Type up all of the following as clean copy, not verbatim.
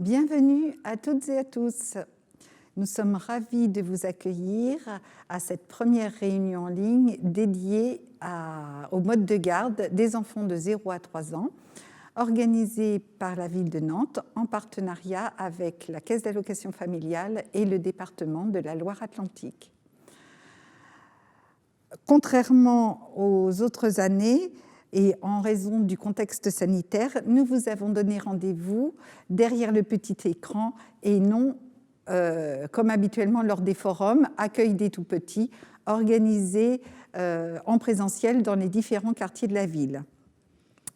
Bienvenue à toutes et à tous. Nous sommes ravis de vous accueillir à cette première réunion en ligne dédiée au mode de garde des enfants de 0 à 3 ans, organisée par la ville de Nantes en partenariat avec la Caisse d'allocation familiale et le département de la Loire-Atlantique. Contrairement aux autres années, et en raison du contexte sanitaire, nous vous avons donné rendez-vous derrière le petit écran et non, comme habituellement lors des forums, accueil des tout-petits, organisés en présentiel dans les différents quartiers de la ville.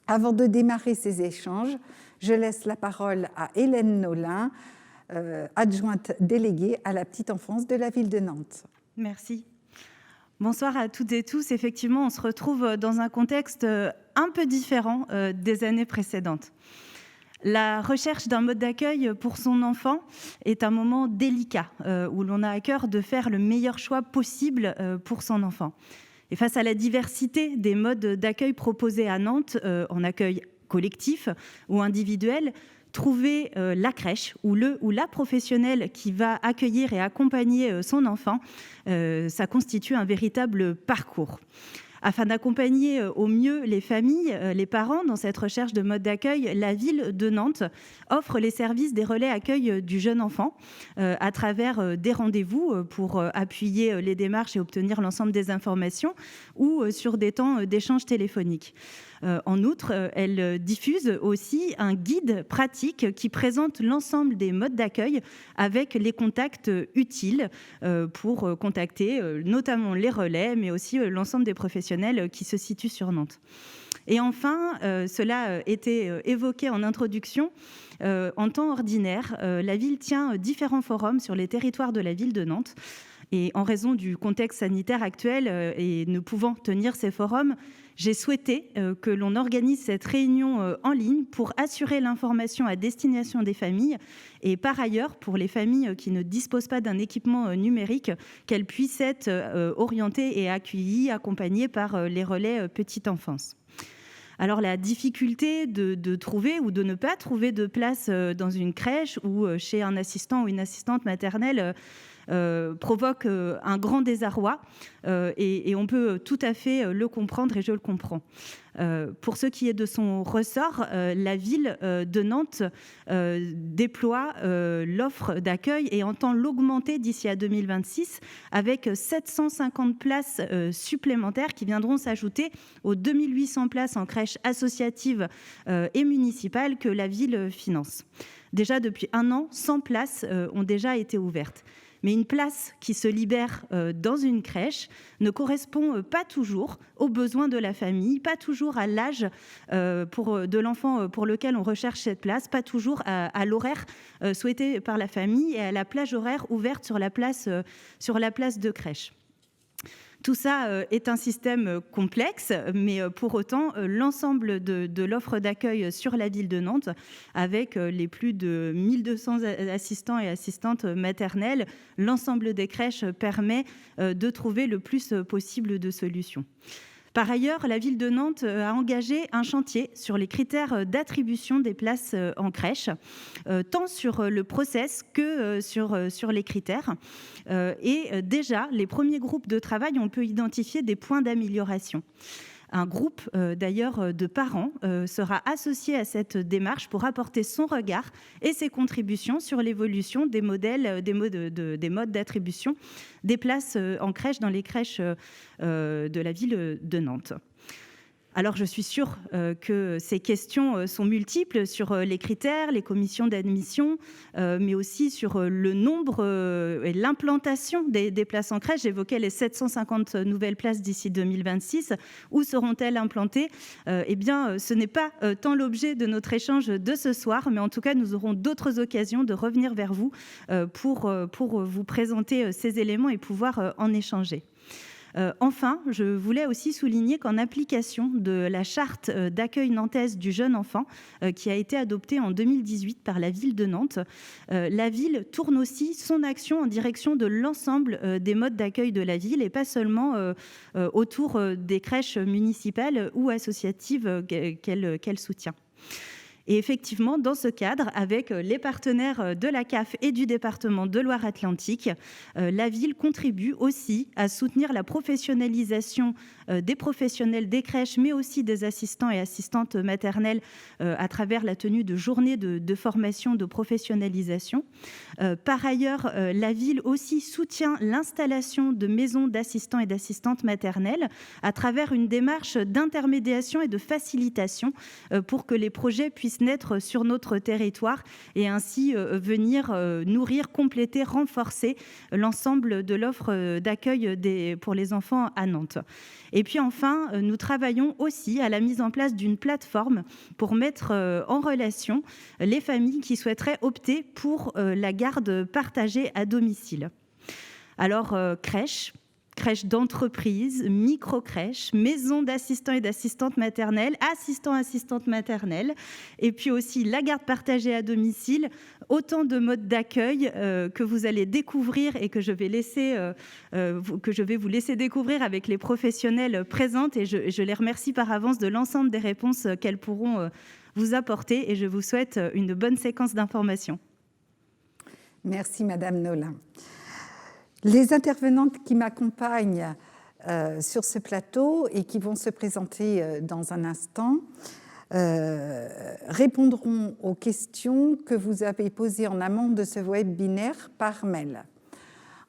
Avant de démarrer ces échanges, je laisse la parole à Hélène Nolin, adjointe déléguée à la petite enfance de la ville de Nantes. Merci. Bonsoir à toutes et tous. Effectivement, on se retrouve dans un contexte un peu différent des années précédentes. La recherche d'un mode d'accueil pour son enfant est un moment délicat où l'on a à cœur de faire le meilleur choix possible pour son enfant. Et face à la diversité des modes d'accueil proposés à Nantes, en accueil collectif ou individuel, trouver la crèche ou le ou la professionnelle qui va accueillir et accompagner son enfant, ça constitue un véritable parcours. Afin d'accompagner au mieux les familles, les parents dans cette recherche de mode d'accueil, la ville de Nantes offre les services des relais accueil du jeune enfant à travers des rendez-vous pour appuyer les démarches et obtenir l'ensemble des informations ou sur des temps d'échange téléphonique. En outre, elle diffuse aussi un guide pratique qui présente l'ensemble des modes d'accueil avec les contacts utiles pour contacter notamment les relais, mais aussi l'ensemble des professionnels qui se situent sur Nantes. Et enfin, cela était évoqué en introduction, en temps ordinaire, la ville tient différents forums sur les territoires de la ville de Nantes. Et en raison du contexte sanitaire actuel et ne pouvant tenir ces forums, j'ai souhaité que l'on organise cette réunion en ligne pour assurer l'information à destination des familles et par ailleurs, pour les familles qui ne disposent pas d'un équipement numérique, qu'elles puissent être orientées et accueillies, accompagnées par les relais petite enfance. Alors la difficulté de trouver ou de ne pas trouver de place dans une crèche ou chez un assistant ou une assistante maternelle provoque un grand désarroi et on peut tout à fait le comprendre et je le comprends. Pour ce qui est de son ressort, la ville de Nantes déploie l'offre d'accueil et entend l'augmenter d'ici à 2026 avec 750 places supplémentaires qui viendront s'ajouter aux 2800 places en crèche associative et municipale que la ville finance. Déjà depuis 1 an, 100 places ont déjà été ouvertes. Mais une place qui se libère dans une crèche ne correspond pas toujours aux besoins de la famille, pas toujours à l'âge de l'enfant pour lequel on recherche cette place, pas toujours à l'horaire souhaité par la famille et à la plage horaire ouverte sur la place de crèche. Tout ça est un système complexe, mais pour autant, l'ensemble de l'offre d'accueil sur la ville de Nantes, avec les plus de 1200 assistants et assistantes maternelles, l'ensemble des crèches permet de trouver le plus possible de solutions. Par ailleurs, la ville de Nantes a engagé un chantier sur les critères d'attribution des places en crèche, tant sur le process que sur les critères. Et déjà, les premiers groupes de travail ont pu identifier des points d'amélioration. Un groupe d'ailleurs de parents sera associé à cette démarche pour apporter son regard et ses contributions sur l'évolution des modes d'attribution des places en crèche dans les crèches de la ville de Nantes. Alors, je suis sûre que ces questions sont multiples sur les critères, les commissions d'admission, mais aussi sur le nombre et l'implantation des places en crèche. J'évoquais les 750 nouvelles places d'ici 2026. Où seront-elles implantées ? Eh bien, ce n'est pas tant l'objet de notre échange de ce soir, mais en tout cas, nous aurons d'autres occasions de revenir vers vous pour vous présenter ces éléments et pouvoir en échanger. Enfin, je voulais aussi souligner qu'en application de la charte d'accueil nantaise du jeune enfant qui a été adoptée en 2018 par la ville de Nantes, la ville tourne aussi son action en direction de l'ensemble des modes d'accueil de la ville et pas seulement autour des crèches municipales ou associatives qu'elle soutient. Et effectivement, dans ce cadre, avec les partenaires de la CAF et du département de Loire-Atlantique, la ville contribue aussi à soutenir la professionnalisation des professionnels des crèches, mais aussi des assistants et assistantes maternelles à travers la tenue de journées de formation, de professionnalisation. Par ailleurs, la ville aussi soutient l'installation de maisons d'assistants et d'assistantes maternelles à travers une démarche d'intermédiation et de facilitation pour que les projets puissent naître sur notre territoire et ainsi venir nourrir, compléter, renforcer l'ensemble de l'offre d'accueil pour les enfants à Nantes. Et puis enfin, nous travaillons aussi à la mise en place d'une plateforme pour mettre en relation les familles qui souhaiteraient opter pour la garde partagée à domicile. Alors, crèche d'entreprise, micro-crèche, maison d'assistants et d'assistantes maternelles, assistantes maternelles, et puis aussi la garde partagée à domicile, autant de modes d'accueil que vous allez découvrir et que je vais vous laisser découvrir avec les professionnels présentes, et je les remercie par avance de l'ensemble des réponses qu'elles pourront vous apporter, et je vous souhaite une bonne séquence d'informations. Merci Madame Nolin. Les intervenantes qui m'accompagnent sur ce plateau et qui vont se présenter dans un instant répondront aux questions que vous avez posées en amont de ce webinaire par mail.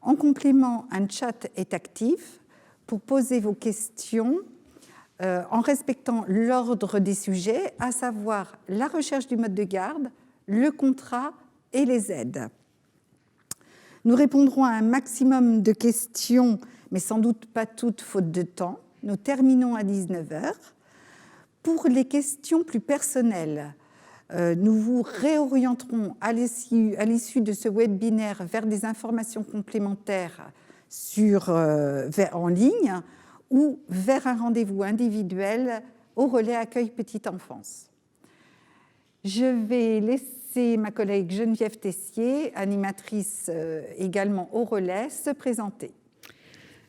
En complément, un chat est actif pour poser vos questions en respectant l'ordre des sujets, à savoir la recherche du mode de garde, le contrat et les aides. Nous répondrons à un maximum de questions, mais sans doute pas toutes, faute de temps. Nous terminons à 19h. Pour les questions plus personnelles, nous vous réorienterons à l'issue de ce webinaire vers des informations complémentaires en ligne ou vers un rendez-vous individuel au relais accueil petite enfance. Je vais laisser ma collègue Geneviève Tessier, animatrice également au relais, se présenter.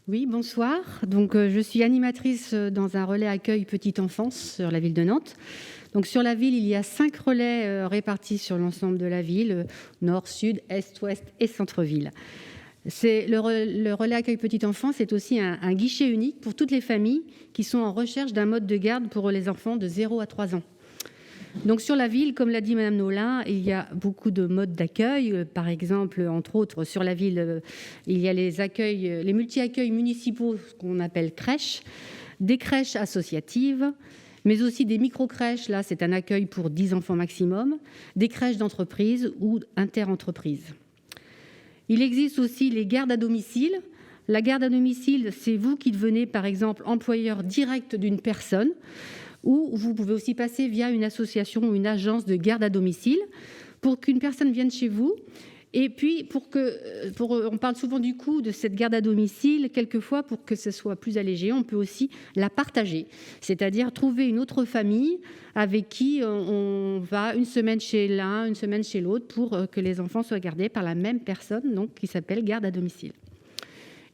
Oui, bonsoir. Donc, je suis animatrice dans un relais accueil petite enfance sur la ville de Nantes. Donc, sur la ville, il y a 5 relais répartis sur l'ensemble de la ville, nord, sud, est, ouest et centre-ville. Le relais accueil petite enfance est aussi un guichet unique pour toutes les familles qui sont en recherche d'un mode de garde pour les enfants de 0 à 3 ans. Donc sur la ville, comme l'a dit Madame Nolin, il y a beaucoup de modes d'accueil. Par exemple, entre autres, sur la ville, il y a les multi-accueils municipaux, ce qu'on appelle crèches, des crèches associatives, mais aussi des micro-crèches. Là, c'est un accueil pour 10 enfants maximum, des crèches d'entreprise ou inter-entreprises. Il existe aussi les gardes à domicile. La garde à domicile, c'est vous qui devenez, par exemple, employeur direct d'une personne, ou vous pouvez aussi passer via une association ou une agence de garde à domicile pour qu'une personne vienne chez vous. Et puis, on parle souvent du coût de cette garde à domicile. Quelquefois, pour que ce soit plus allégé, on peut aussi la partager. C'est-à-dire trouver une autre famille avec qui on va une semaine chez l'un, une semaine chez l'autre, pour que les enfants soient gardés par la même personne, donc, qui s'appelle garde à domicile.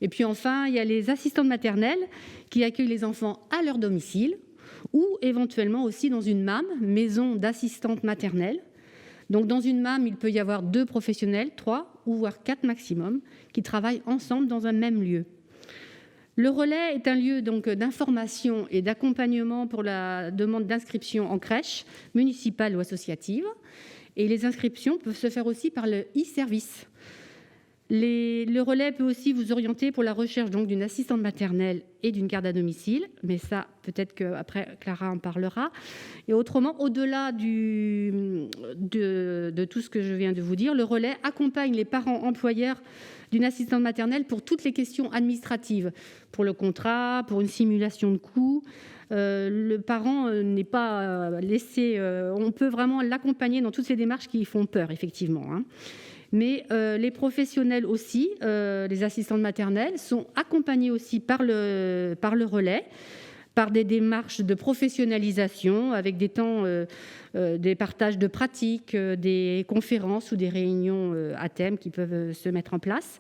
Et puis enfin, il y a les assistantes maternelles qui accueillent les enfants à leur domicile, ou éventuellement aussi dans une MAM, maison d'assistante maternelle. Donc dans une MAM, il peut y avoir 2 professionnels, 3 ou voire 4 maximum, qui travaillent ensemble dans un même lieu. Le relais est un lieu donc d'information et d'accompagnement pour la demande d'inscription en crèche, municipale ou associative. Et les inscriptions peuvent se faire aussi par le e-service. Le relais peut aussi vous orienter pour la recherche donc d'une assistante maternelle et d'une garde à domicile, mais ça, peut-être qu'après, Clara en parlera. Et autrement, au-delà de tout ce que je viens de vous dire, le relais accompagne les parents employeurs d'une assistante maternelle pour toutes les questions administratives, pour le contrat, pour une simulation de coûts. Le parent n'est pas laissé... on peut vraiment l'accompagner dans toutes ces démarches qui font peur, effectivement, hein. Mais les professionnels aussi, les assistantes maternelles, sont accompagnés aussi par le relais, par des démarches de professionnalisation, avec des temps, des partages de pratiques, des conférences ou des réunions à thème qui peuvent se mettre en place.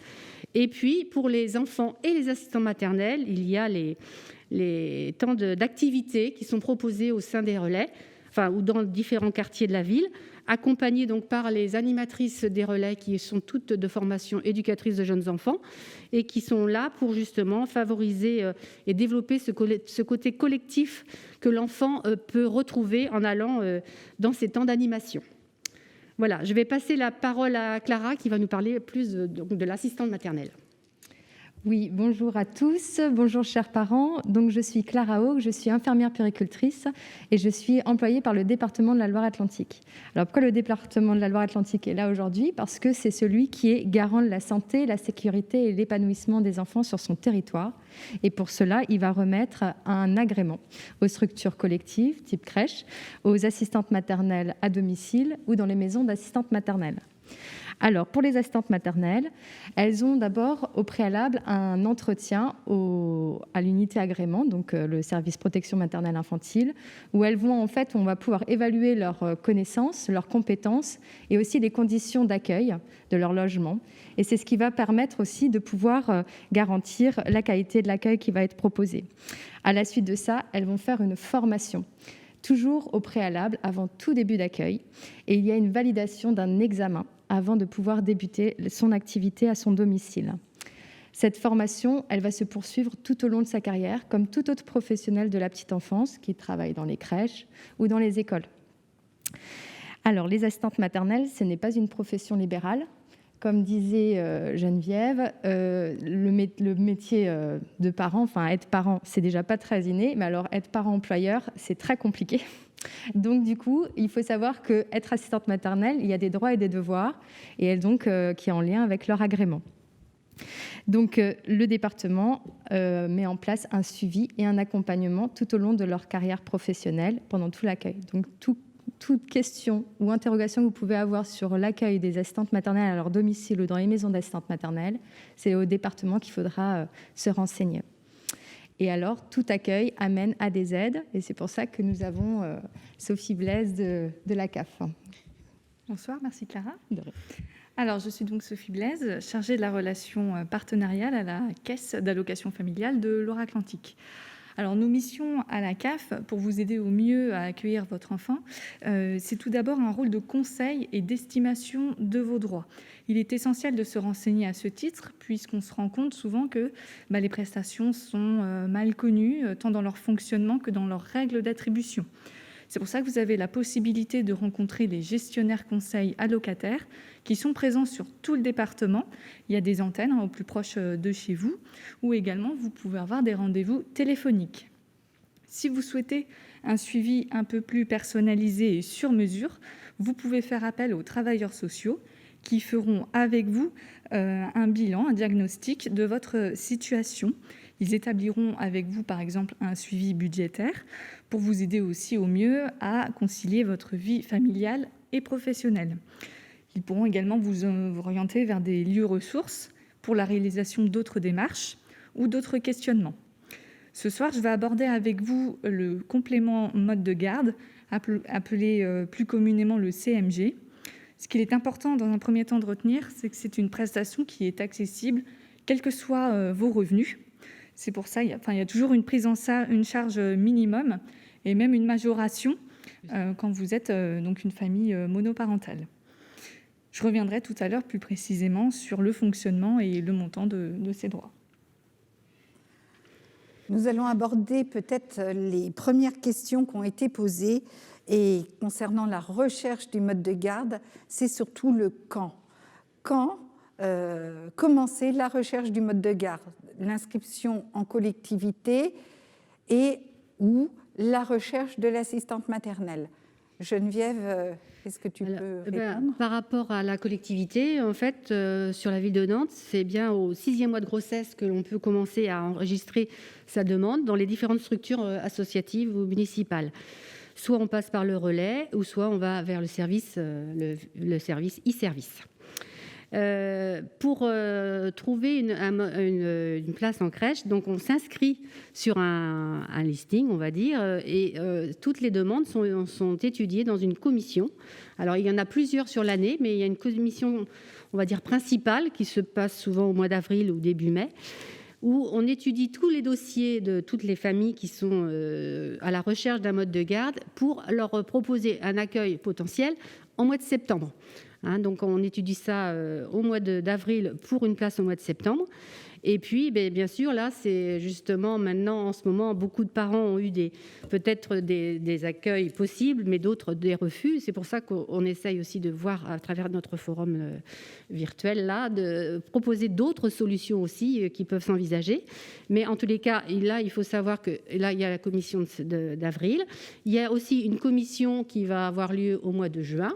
Et puis, pour les enfants et les assistants maternels, il y a les temps d'activités qui sont proposés au sein des relais, ou dans différents quartiers de la ville, accompagnées donc par les animatrices des relais qui sont toutes de formation éducatrice de jeunes enfants et qui sont là pour justement favoriser et développer ce côté collectif que l'enfant peut retrouver en allant dans ces temps d'animation. Voilà, je vais passer la parole à Clara qui va nous parler plus de l'assistante maternelle. Oui, bonjour à tous, bonjour chers parents. Donc, je suis Clara Haug, je suis infirmière puéricultrice et je suis employée par le département de la Loire-Atlantique. Alors, pourquoi le département de la Loire-Atlantique est là aujourd'hui ? Parce que c'est celui qui est garant de la santé, la sécurité et l'épanouissement des enfants sur son territoire. Et pour cela, il va remettre un agrément aux structures collectives, type crèche, aux assistantes maternelles à domicile ou dans les maisons d'assistantes maternelles. Alors, pour les assistantes maternelles, elles ont d'abord au préalable un entretien à l'unité agrément, donc le service protection maternelle infantile, où elles vont on va pouvoir évaluer leurs connaissances, leurs compétences et aussi les conditions d'accueil de leur logement. Et c'est ce qui va permettre aussi de pouvoir garantir la qualité de l'accueil qui va être proposé. À la suite de ça, elles vont faire une formation, toujours au préalable, avant tout début d'accueil. Et il y a une validation d'un examen avant de pouvoir débuter son activité à son domicile. Cette formation, elle va se poursuivre tout au long de sa carrière, comme tout autre professionnel de la petite enfance qui travaille dans les crèches ou dans les écoles. Alors, les assistantes maternelles, ce n'est pas une profession libérale. Comme disait Geneviève, le métier de parent, être parent, c'est déjà pas très inné, mais alors être parent-employeur, c'est très compliqué. Donc, du coup, il faut savoir qu'être assistante maternelle, il y a des droits et des devoirs, et donc qui est en lien avec leur agrément. Donc, le département met en place un suivi et un accompagnement tout au long de leur carrière professionnelle pendant tout l'accueil. Donc, toute question ou interrogation que vous pouvez avoir sur l'accueil des assistantes maternelles à leur domicile ou dans les maisons d'assistantes maternelles, c'est au département qu'il faudra se renseigner. Et alors, tout accueil amène à des aides, et c'est pour ça que nous avons Sophie Blaise de la CAF. Bonsoir, merci Clara. Alors, je suis donc Sophie Blaise, chargée de la relation partenariale à la Caisse d'allocation familiale de Loire-Atlantique. Alors, nos missions à la CAF, pour vous aider au mieux à accueillir votre enfant, c'est tout d'abord un rôle de conseil et d'estimation de vos droits. Il est essentiel de se renseigner à ce titre, puisqu'on se rend compte souvent que les prestations sont mal connues, tant dans leur fonctionnement que dans leurs règles d'attribution. C'est pour ça que vous avez la possibilité de rencontrer les gestionnaires conseils allocataires qui sont présents sur tout le département. Il y a des antennes au plus proche de chez vous, ou également vous pouvez avoir des rendez-vous téléphoniques. Si vous souhaitez un suivi un peu plus personnalisé et sur mesure, vous pouvez faire appel aux travailleurs sociaux qui feront avec vous un bilan, un diagnostic de votre situation. Ils établiront avec vous, par exemple, un suivi budgétaire pour vous aider aussi au mieux à concilier votre vie familiale et professionnelle. Ils pourront également vous orienter vers des lieux ressources pour la réalisation d'autres démarches ou d'autres questionnements. Ce soir, je vais aborder avec vous le complément mode de garde, appelé plus communément le CMG. Ce qu'il est important dans un premier temps de retenir, c'est que c'est une prestation qui est accessible, quels que soient vos revenus. C'est pour ça qu'il y a toujours une prise en charge minimum et même une majoration quand vous êtes donc une famille monoparentale. Je reviendrai tout à l'heure plus précisément sur le fonctionnement et le montant de ces droits. Nous allons aborder peut-être les premières questions qui ont été posées. Et concernant la recherche du mode de garde, c'est surtout le quand. Quand commencer la recherche du mode de garde, l'inscription en collectivité et ou la recherche de l'assistante maternelle. Geneviève, est-ce que tu peux répondre ? Par rapport à la collectivité, en fait, sur la ville de Nantes, c'est bien au 6e mois de grossesse que l'on peut commencer à enregistrer sa demande dans les différentes structures associatives ou municipales. Soit on passe par le relais, ou soit on va vers le service e-service. Pour trouver une place en crèche, donc on s'inscrit sur un listing, on va dire, et toutes les demandes sont étudiées dans une commission. Alors, il y en a plusieurs sur l'année, mais il y a une commission, on va dire, principale qui se passe souvent au mois d'avril ou début mai, où on étudie tous les dossiers de toutes les familles qui sont à la recherche d'un mode de garde pour leur proposer un accueil potentiel en mois de septembre. Donc on étudie ça au mois d'avril pour une place au mois de septembre. Et puis, bien sûr, là, c'est justement maintenant, en ce moment, beaucoup de parents ont eu peut-être des accueils possibles, mais d'autres des refus. C'est pour ça qu'on essaye aussi de voir, à travers notre forum virtuel, là, de proposer d'autres solutions aussi qui peuvent s'envisager. Mais en tous les cas, là, il faut savoir que là, il y a la commission d'avril. Il y a aussi une commission qui va avoir lieu au mois de juin,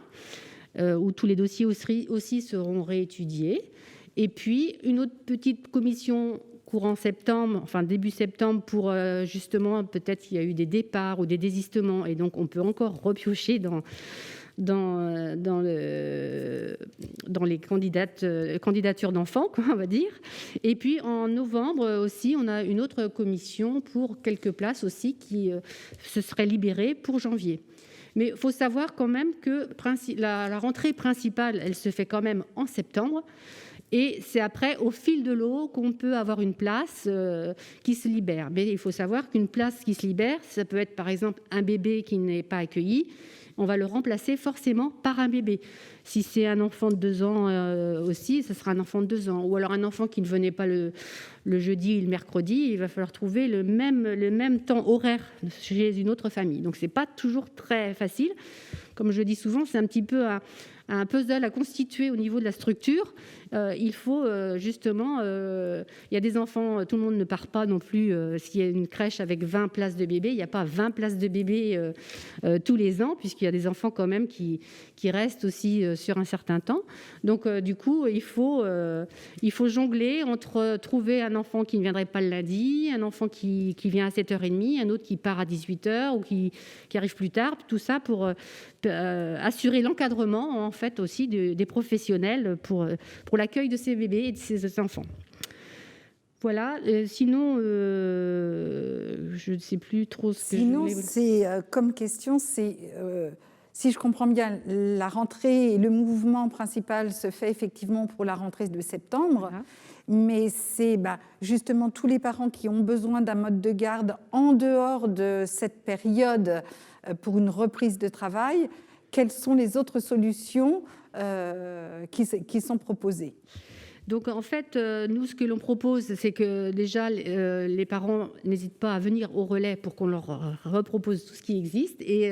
où tous les dossiers aussi seront réétudiés. Et puis, une autre petite commission courant septembre, enfin début septembre, pour justement, peut-être qu'il y a eu des départs ou des désistements, et donc on peut encore repiocher dans les candidatures d'enfants, on va dire. Et puis, en novembre aussi, on a une autre commission pour quelques places aussi qui se seraient libérées pour janvier. Mais il faut savoir quand même que la rentrée principale, elle se fait quand même en septembre. Et c'est après, au fil de l'eau, qu'on peut avoir une place qui se libère. Mais il faut savoir qu'une place qui se libère, ça peut être par exemple un bébé qui n'est pas accueilli. On va le remplacer forcément par un bébé. Si c'est un enfant de 2 ans aussi, ce sera un enfant de 2 ans. Ou alors un enfant qui ne venait pas le jeudi ou le mercredi, il va falloir trouver le même temps horaire chez une autre famille. Donc, ce n'est pas toujours très facile. Comme je le dis souvent, c'est un petit peu un puzzle à constituer au niveau de la structure. Il faut justement... il y a des enfants, tout le monde ne part pas non plus. S'il y a une crèche avec 20 places de bébés, il n'y a pas 20 places de bébés tous les ans, puisqu'il y a des enfants quand même qui restent aussi sur un certain temps. Donc, du coup, il faut jongler entre trouver un enfant qui ne viendrait pas le lundi, un enfant qui vient à 7h30, un autre qui part à 18h ou qui arrive plus tard. Tout ça pour assurer l'encadrement, en fait, aussi des professionnels pour l'accueil de ces bébés et de ces enfants. Voilà. Sinon, je ne sais plus trop ce que sinon, je voulais... c'est comme question, c'est... si je comprends bien, la rentrée et le mouvement principal se fait effectivement pour la rentrée de septembre, voilà. Mais c'est justement tous les parents qui ont besoin d'un mode de garde en dehors de cette période pour une reprise de travail. Quelles sont les autres solutions qui sont proposées ? Donc, en fait, nous, ce que l'on propose, c'est que déjà, les parents n'hésitent pas à venir au relais pour qu'on leur repropose tout ce qui existe. Et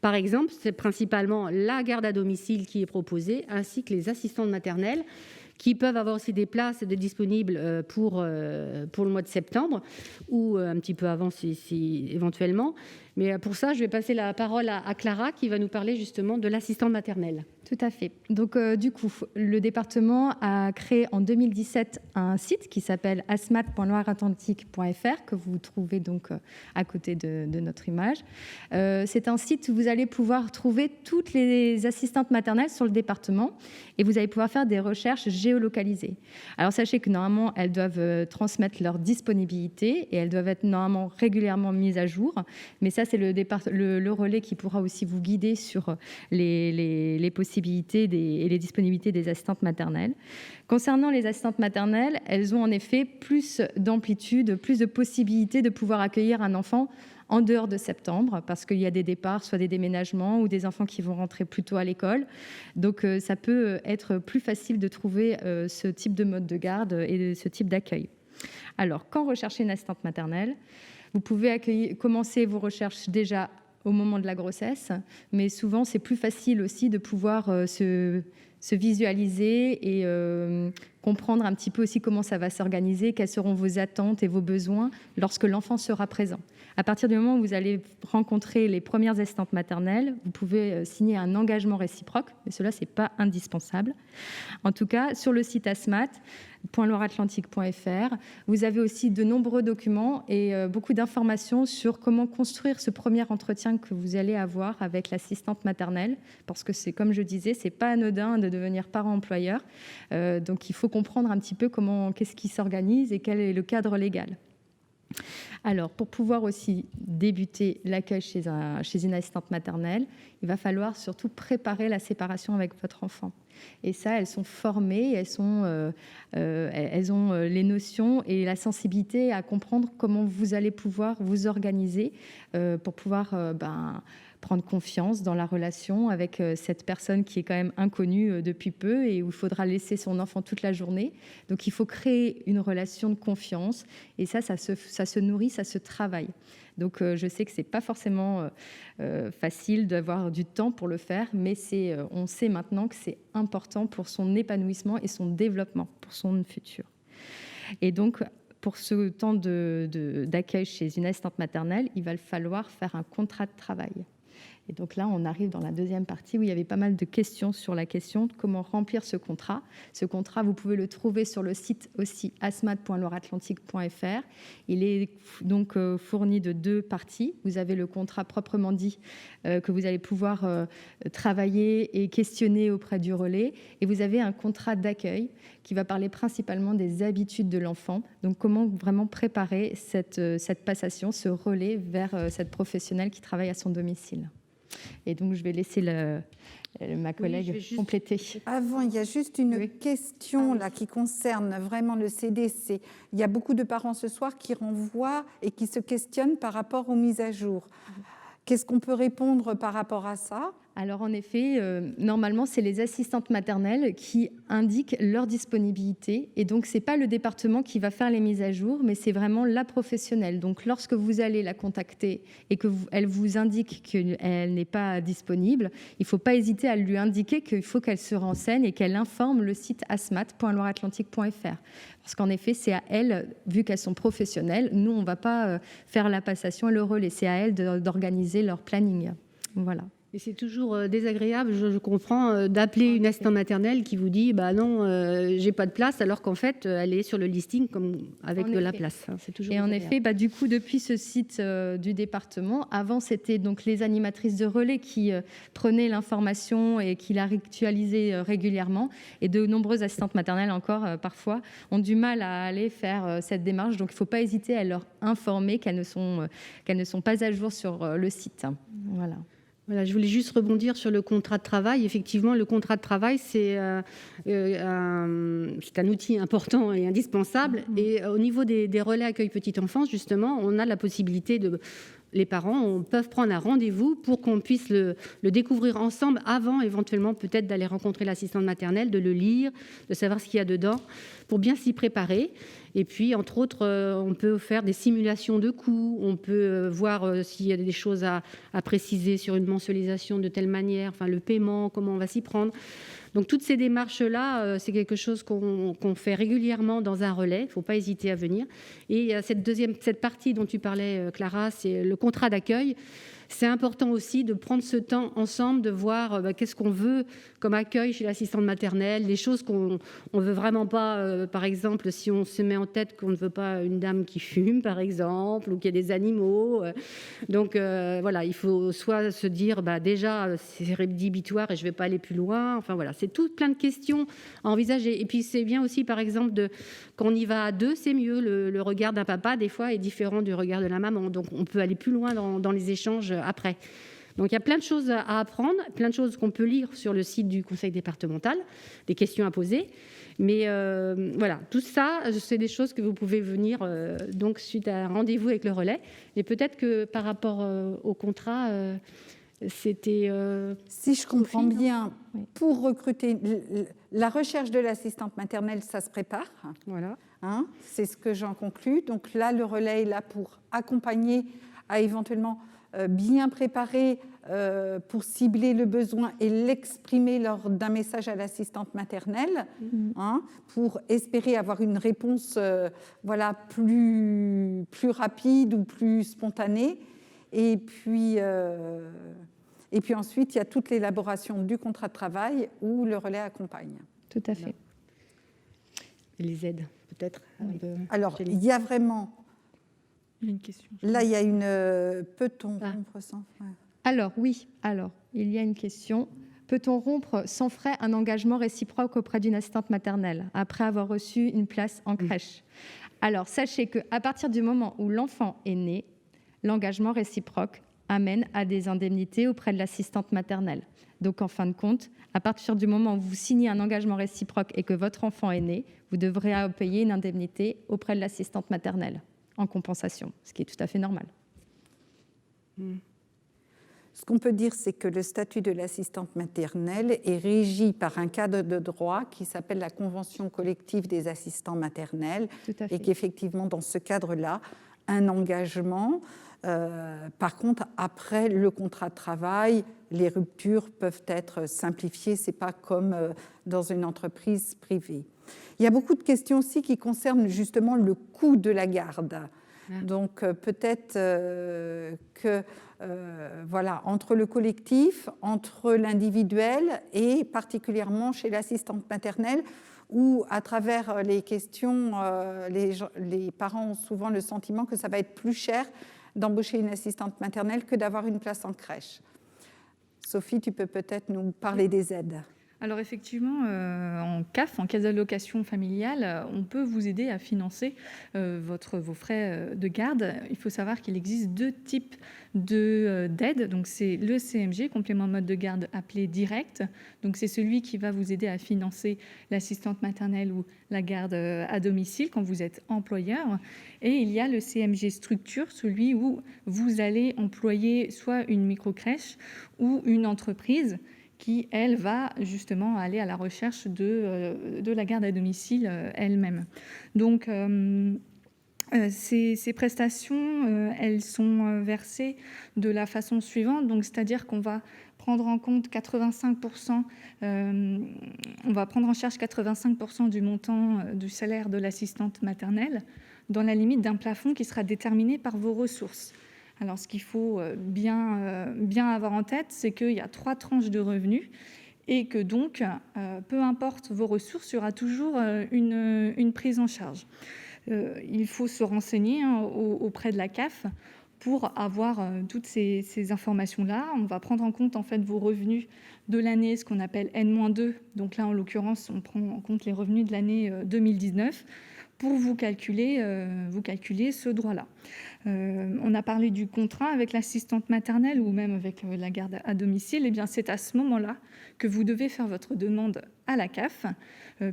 par exemple, c'est principalement la garde à domicile qui est proposée, ainsi que les assistantes maternelles, qui peuvent avoir aussi des places disponibles pour le mois de septembre, ou un petit peu avant si éventuellement. Mais pour ça, je vais passer la parole à Clara, qui va nous parler justement de l'assistante maternelle. Tout à fait. Donc, du coup, le département a créé en 2017 un site qui s'appelle asmat.loireatlantique.fr, que vous trouvez donc à côté de notre image. C'est un site où vous allez pouvoir trouver toutes les assistantes maternelles sur le département et vous allez pouvoir faire des recherches géolocalisées. Alors, sachez que normalement, elles doivent transmettre leur disponibilité et elles doivent être normalement régulièrement mises à jour. Mais ça, c'est le relais qui pourra aussi vous guider sur les possibilités et les disponibilités des assistantes maternelles. Concernant les assistantes maternelles, elles ont en effet plus d'amplitude, plus de possibilités de pouvoir accueillir un enfant en dehors de septembre, parce qu'il y a des départs, soit des déménagements ou des enfants qui vont rentrer plus tôt à l'école. Donc, ça peut être plus facile de trouver ce type de mode de garde et ce type d'accueil. Alors, quand rechercher une assistante maternelle, vous pouvez commencer vos recherches déjà au moment de la grossesse, mais souvent c'est plus facile aussi de pouvoir se visualiser et comprendre un petit peu aussi comment ça va s'organiser, quelles seront vos attentes et vos besoins lorsque l'enfant sera présent. À partir du moment où vous allez rencontrer les premières assistantes maternelles, vous pouvez signer un engagement réciproque, mais cela, ce n'est pas indispensable. En tout cas, sur le site asmat.loireatlantique.fr, vous avez aussi de nombreux documents et beaucoup d'informations sur comment construire ce premier entretien que vous allez avoir avec l'assistante maternelle, parce que c'est, comme je disais, ce n'est pas anodin de devenir parent-employeur. Donc, il faut comprendre un petit peu qu'est-ce qui s'organise et quel est le cadre légal. Alors, pour pouvoir aussi débuter l'accueil chez une assistante maternelle, il va falloir surtout préparer la séparation avec votre enfant. Et ça, elles sont formées, elles ont les notions et la sensibilité à comprendre comment vous allez pouvoir vous organiser pour pouvoir prendre confiance dans la relation avec cette personne qui est quand même inconnue depuis peu et où il faudra laisser son enfant toute la journée. Donc, il faut créer une relation de confiance et ça se nourrit, ça se travaille. Donc, je sais que ce n'est pas forcément facile d'avoir du temps pour le faire, mais on sait maintenant que c'est important pour son épanouissement et son développement, pour son futur. Et donc, pour ce temps d'accueil chez une assistante maternelle, il va falloir faire un contrat de travail. Et donc là, on arrive dans la deuxième partie où il y avait pas mal de questions sur la question de comment remplir ce contrat. Ce contrat, vous pouvez le trouver sur le site aussi asmat.loireatlantique.fr. Il est donc fourni de 2 parties. Vous avez le contrat proprement dit que vous allez pouvoir travailler et questionner auprès du relais. Et vous avez un contrat d'accueil qui va parler principalement des habitudes de l'enfant. Donc comment vraiment préparer cette passation, ce relais vers cette professionnelle qui travaille à son domicile. Et donc, je vais laisser ma collègue compléter. Avant, il y a juste une question là, qui concerne vraiment le CDC. Il y a beaucoup de parents ce soir qui renvoient et qui se questionnent par rapport aux mises à jour. Qu'est-ce qu'on peut répondre par rapport à ça ? Alors en effet, normalement, c'est les assistantes maternelles qui indiquent leur disponibilité. Et donc, ce n'est pas le département qui va faire les mises à jour, mais c'est vraiment la professionnelle. Donc, lorsque vous allez la contacter et qu'elle vous indique qu'elle n'est pas disponible, il ne faut pas hésiter à lui indiquer qu'il faut qu'elle se renseigne et qu'elle informe le site asmat.loireatlantique.fr. Parce qu'en effet, c'est à elles, vu qu'elles sont professionnelles, nous, on ne va pas faire la passation et le relais. C'est à elles d'organiser leur planning. Voilà. Et c'est toujours désagréable, je comprends, d'appeler une assistante maternelle qui vous dit bah non, j'ai pas de place, alors qu'en fait, elle est sur le listing comme avec de la place. C'est toujours en effet, du coup, depuis ce site du département, avant, c'était donc les animatrices de relais qui prenaient l'information et qui la réactualisaient régulièrement. Et de nombreuses assistantes maternelles, encore parfois, ont du mal à aller faire cette démarche. Donc, il ne faut pas hésiter à leur informer qu'elles ne sont pas à jour sur le site. Voilà. Voilà, je voulais juste rebondir sur le contrat de travail. Effectivement, le contrat de travail, c'est un outil important et indispensable. Et au niveau des relais accueil petite enfance, justement, on a la possibilité les parents peuvent prendre un rendez-vous pour qu'on puisse le découvrir ensemble avant, éventuellement, peut-être d'aller rencontrer l'assistante maternelle, de le lire, de savoir ce qu'il y a dedans, pour bien s'y préparer. Et puis, entre autres, on peut faire des simulations de coûts, on peut voir s'il y a des choses à préciser sur une mensualisation de telle manière, enfin le paiement, comment on va s'y prendre. Donc, toutes ces démarches-là, c'est quelque chose qu'on fait régulièrement dans un relais. Il ne faut pas hésiter à venir. Et cette partie dont tu parlais, Clara, c'est le contrat d'accueil. C'est important aussi de prendre ce temps ensemble, de voir qu'est-ce qu'on veut comme accueil chez l'assistante maternelle, les choses qu'on ne veut vraiment pas. Par exemple, si on se met en tête qu'on ne veut pas une dame qui fume, par exemple, ou qu'il y a des animaux. Donc, voilà, il faut soit se dire, déjà, c'est rédhibitoire et je ne vais pas aller plus loin. Enfin, voilà, c'est tout plein de questions à envisager. Et puis, c'est bien aussi, par exemple, quand on y va à deux, c'est mieux. Le regard d'un papa, des fois, est différent du regard de la maman. Donc, on peut aller plus loin dans les échanges après. Donc, il y a plein de choses à apprendre, plein de choses qu'on peut lire sur le site du conseil départemental, des questions à poser. Mais voilà, tout ça, c'est des choses que vous pouvez venir donc suite à un rendez-vous avec le relais. Et peut-être que par rapport au contrat, c'était... si je comprends bien, pour recruter, la recherche de l'assistante maternelle, ça se prépare. Voilà. Hein, c'est ce que j'en conclus. Donc là, le relais est là pour accompagner à éventuellement bien préparer pour cibler le besoin et l'exprimer lors d'un message à l'assistante maternelle, pour espérer avoir une réponse plus rapide ou plus spontanée. Et puis ensuite, il y a toute l'élaboration du contrat de travail où le relais accompagne. Tout à fait. Et les aides, peut-être. Alors, il y a vraiment... Une question. Là, il y a une... Peut-on rompre sans frais ? Alors, il y a une question. Peut-on rompre sans frais un engagement réciproque auprès d'une assistante maternelle après avoir reçu une place en crèche ? Alors, sachez qu'à partir du moment où l'enfant est né, l'engagement réciproque amène à des indemnités auprès de l'assistante maternelle. Donc, en fin de compte, à partir du moment où vous signez un engagement réciproque et que votre enfant est né, vous devrez payer une indemnité auprès de l'assistante maternelle en compensation, ce qui est tout à fait normal. Ce qu'on peut dire, c'est que le statut de l'assistante maternelle est régi par un cadre de droit qui s'appelle la Convention collective des assistants maternels, et qu'effectivement, dans ce cadre-là, un engagement. Par contre, après le contrat de travail, les ruptures peuvent être simplifiées. Ce n'est pas comme dans une entreprise privée. Il y a beaucoup de questions aussi qui concernent justement le coût de la garde. Donc peut-être que voilà, entre le collectif, entre l'individuel et particulièrement chez l'assistante maternelle, où à travers les questions, les parents ont souvent le sentiment que ça va être plus cher d'embaucher une assistante maternelle que d'avoir une place en crèche. Sophie, tu peux peut-être nous parler des aides. Alors effectivement, en CAF, en caisse d'allocation familiale, on peut vous aider à financer vos frais de garde. Il faut savoir qu'il existe deux types d'aides. Donc c'est le CMG, complément mode de garde appelé direct. Donc c'est celui qui va vous aider à financer l'assistante maternelle ou la garde à domicile quand vous êtes employeur. Et il y a le CMG structure, celui où vous allez employer soit une microcrèche ou une entreprise qui, elle, va justement aller à la recherche de la garde à domicile elle-même. Donc, ces prestations, elles sont versées de la façon suivante, donc, c'est-à-dire qu'on va prendre en compte 85%, on va prendre en charge 85% du montant du salaire de l'assistante maternelle, dans la limite d'un plafond qui sera déterminé par vos ressources. Alors, ce qu'il faut bien avoir en tête, c'est qu'il y a 3 tranches de revenus et que donc, peu importe vos ressources, il y aura toujours une prise en charge. Il faut se renseigner auprès de la CAF pour avoir toutes ces informations-là. On va prendre en compte en fait vos revenus de l'année, ce qu'on appelle N-2. Donc là, en l'occurrence, on prend en compte les revenus de l'année 2019 pour vous calculer ce droit-là. On a parlé du contrat avec l'assistante maternelle ou même avec la garde à domicile. Eh bien, c'est à ce moment-là que vous devez faire votre demande à la CAF,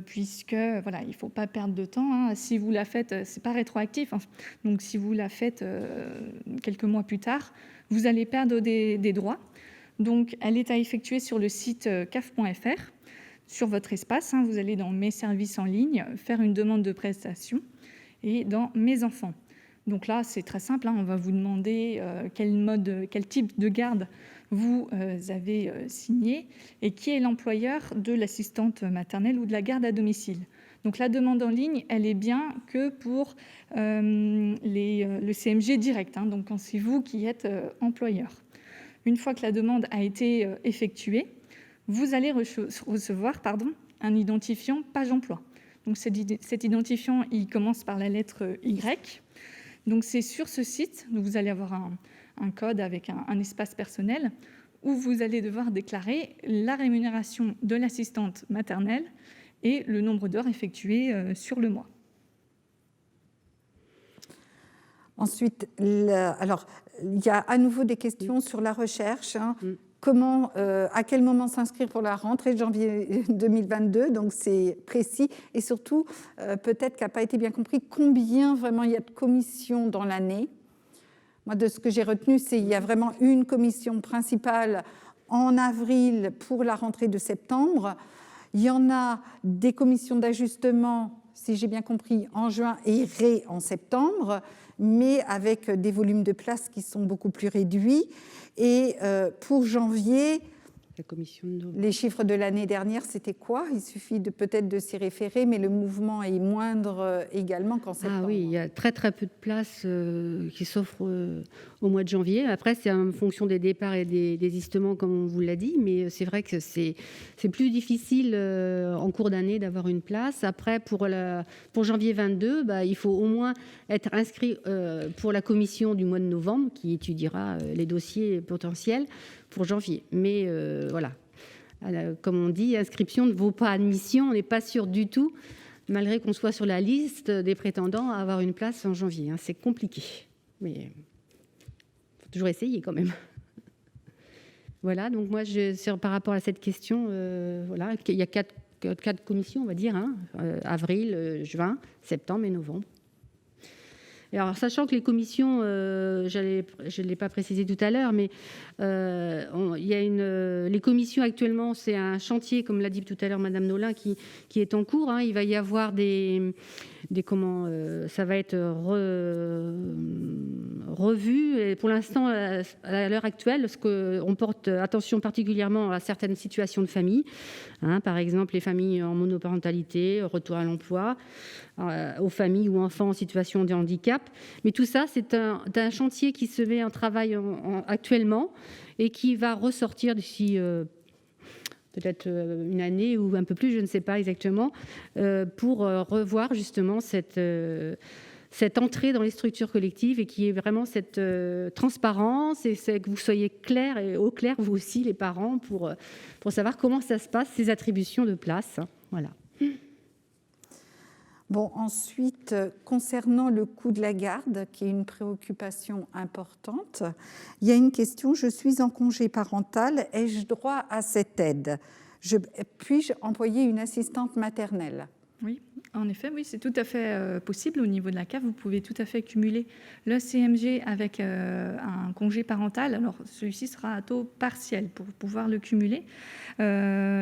puisque voilà, il ne faut pas perdre de temps. Hein. Si vous la faites, c'est pas rétroactif. Hein. Donc, si vous la faites quelques mois plus tard, vous allez perdre des droits. Donc, elle est à effectuer sur le site caf.fr. Sur votre espace, hein, vous allez dans Mes services en ligne, faire une demande de prestation et dans Mes enfants. Donc là, c'est très simple, hein, on va vous demander quel type de garde vous avez signé et qui est l'employeur de l'assistante maternelle ou de la garde à domicile. Donc la demande en ligne, elle est bien que pour le CMG direct, hein, donc quand c'est vous qui êtes employeur. Une fois que la demande a été effectuée, vous allez recevoir un identifiant page emploi. Donc cet identifiant, il commence par la lettre Y. Donc c'est sur ce site, donc vous allez avoir un code avec un espace personnel où vous allez devoir déclarer la rémunération de l'assistante maternelle et le nombre d'heures effectuées sur le mois. Ensuite, alors, il y a à nouveau des questions sur la recherche. Hein. Comment, à quel moment s'inscrire pour la rentrée de janvier 2022, donc c'est précis, et surtout, peut-être qu'il n'a pas été bien compris, combien vraiment il y a de commissions dans l'année. Moi, de ce que j'ai retenu, c'est qu'il y a vraiment une commission principale en avril pour la rentrée de septembre. Il y en a des commissions d'ajustement, si j'ai bien compris, en juin et en septembre, mais avec des volumes de places qui sont beaucoup plus réduits. Et pour janvier, la commission de... les chiffres de l'année dernière, c'était quoi? Il suffit peut-être de s'y référer, mais le mouvement est moindre également qu'en septembre. Ah oui, il y a très très peu de places qui s'offrent au mois de janvier. Après, c'est en fonction des départs et des désistements, comme on vous l'a dit, mais c'est vrai que c'est plus difficile en cours d'année d'avoir une place. Après, pour janvier 22, il faut au moins être inscrit pour la commission du mois de novembre qui étudiera les dossiers potentiels pour janvier. Mais voilà, comme on dit, inscription ne vaut pas admission, on n'est pas sûr du tout malgré qu'on soit sur la liste des prétendants à avoir une place en janvier. Hein. C'est compliqué, mais il faut toujours essayer quand même. Voilà, donc moi, par rapport à cette question, voilà, il y a quatre commissions, on va dire, hein, avril, juin, septembre et novembre. Et alors, sachant que les commissions, je ne l'ai pas précisé tout à l'heure, mais il y a les commissions actuellement, c'est un chantier, comme l'a dit tout à l'heure Madame Nolin, qui est en cours. Hein. Il va y avoir ça va être revu. Et pour l'instant, à l'heure actuelle, on porte attention particulièrement à certaines situations de famille. Hein, par exemple, les familles en monoparentalité, retour à l'emploi, aux familles ou enfants en situation de handicap. Mais tout ça, c'est un chantier qui se met en travail actuellement et qui va ressortir d'ici peut-être une année ou un peu plus, je ne sais pas exactement, pour revoir justement cette entrée dans les structures collectives et qui est vraiment cette transparence et que vous soyez clairs et au clair, vous aussi, les parents, pour savoir comment ça se passe, ces attributions de place. Voilà. Bon, ensuite, concernant le coût de la garde, qui est une préoccupation importante, il y a une question. Je suis en congé parental, ai-je droit à cette aide? Puis-je employer une assistante maternelle? Oui, en effet, oui, c'est tout à fait possible. Au niveau de la CAF, vous pouvez tout à fait cumuler le CMG avec un congé parental. Alors, celui-ci sera à taux partiel pour pouvoir le cumuler,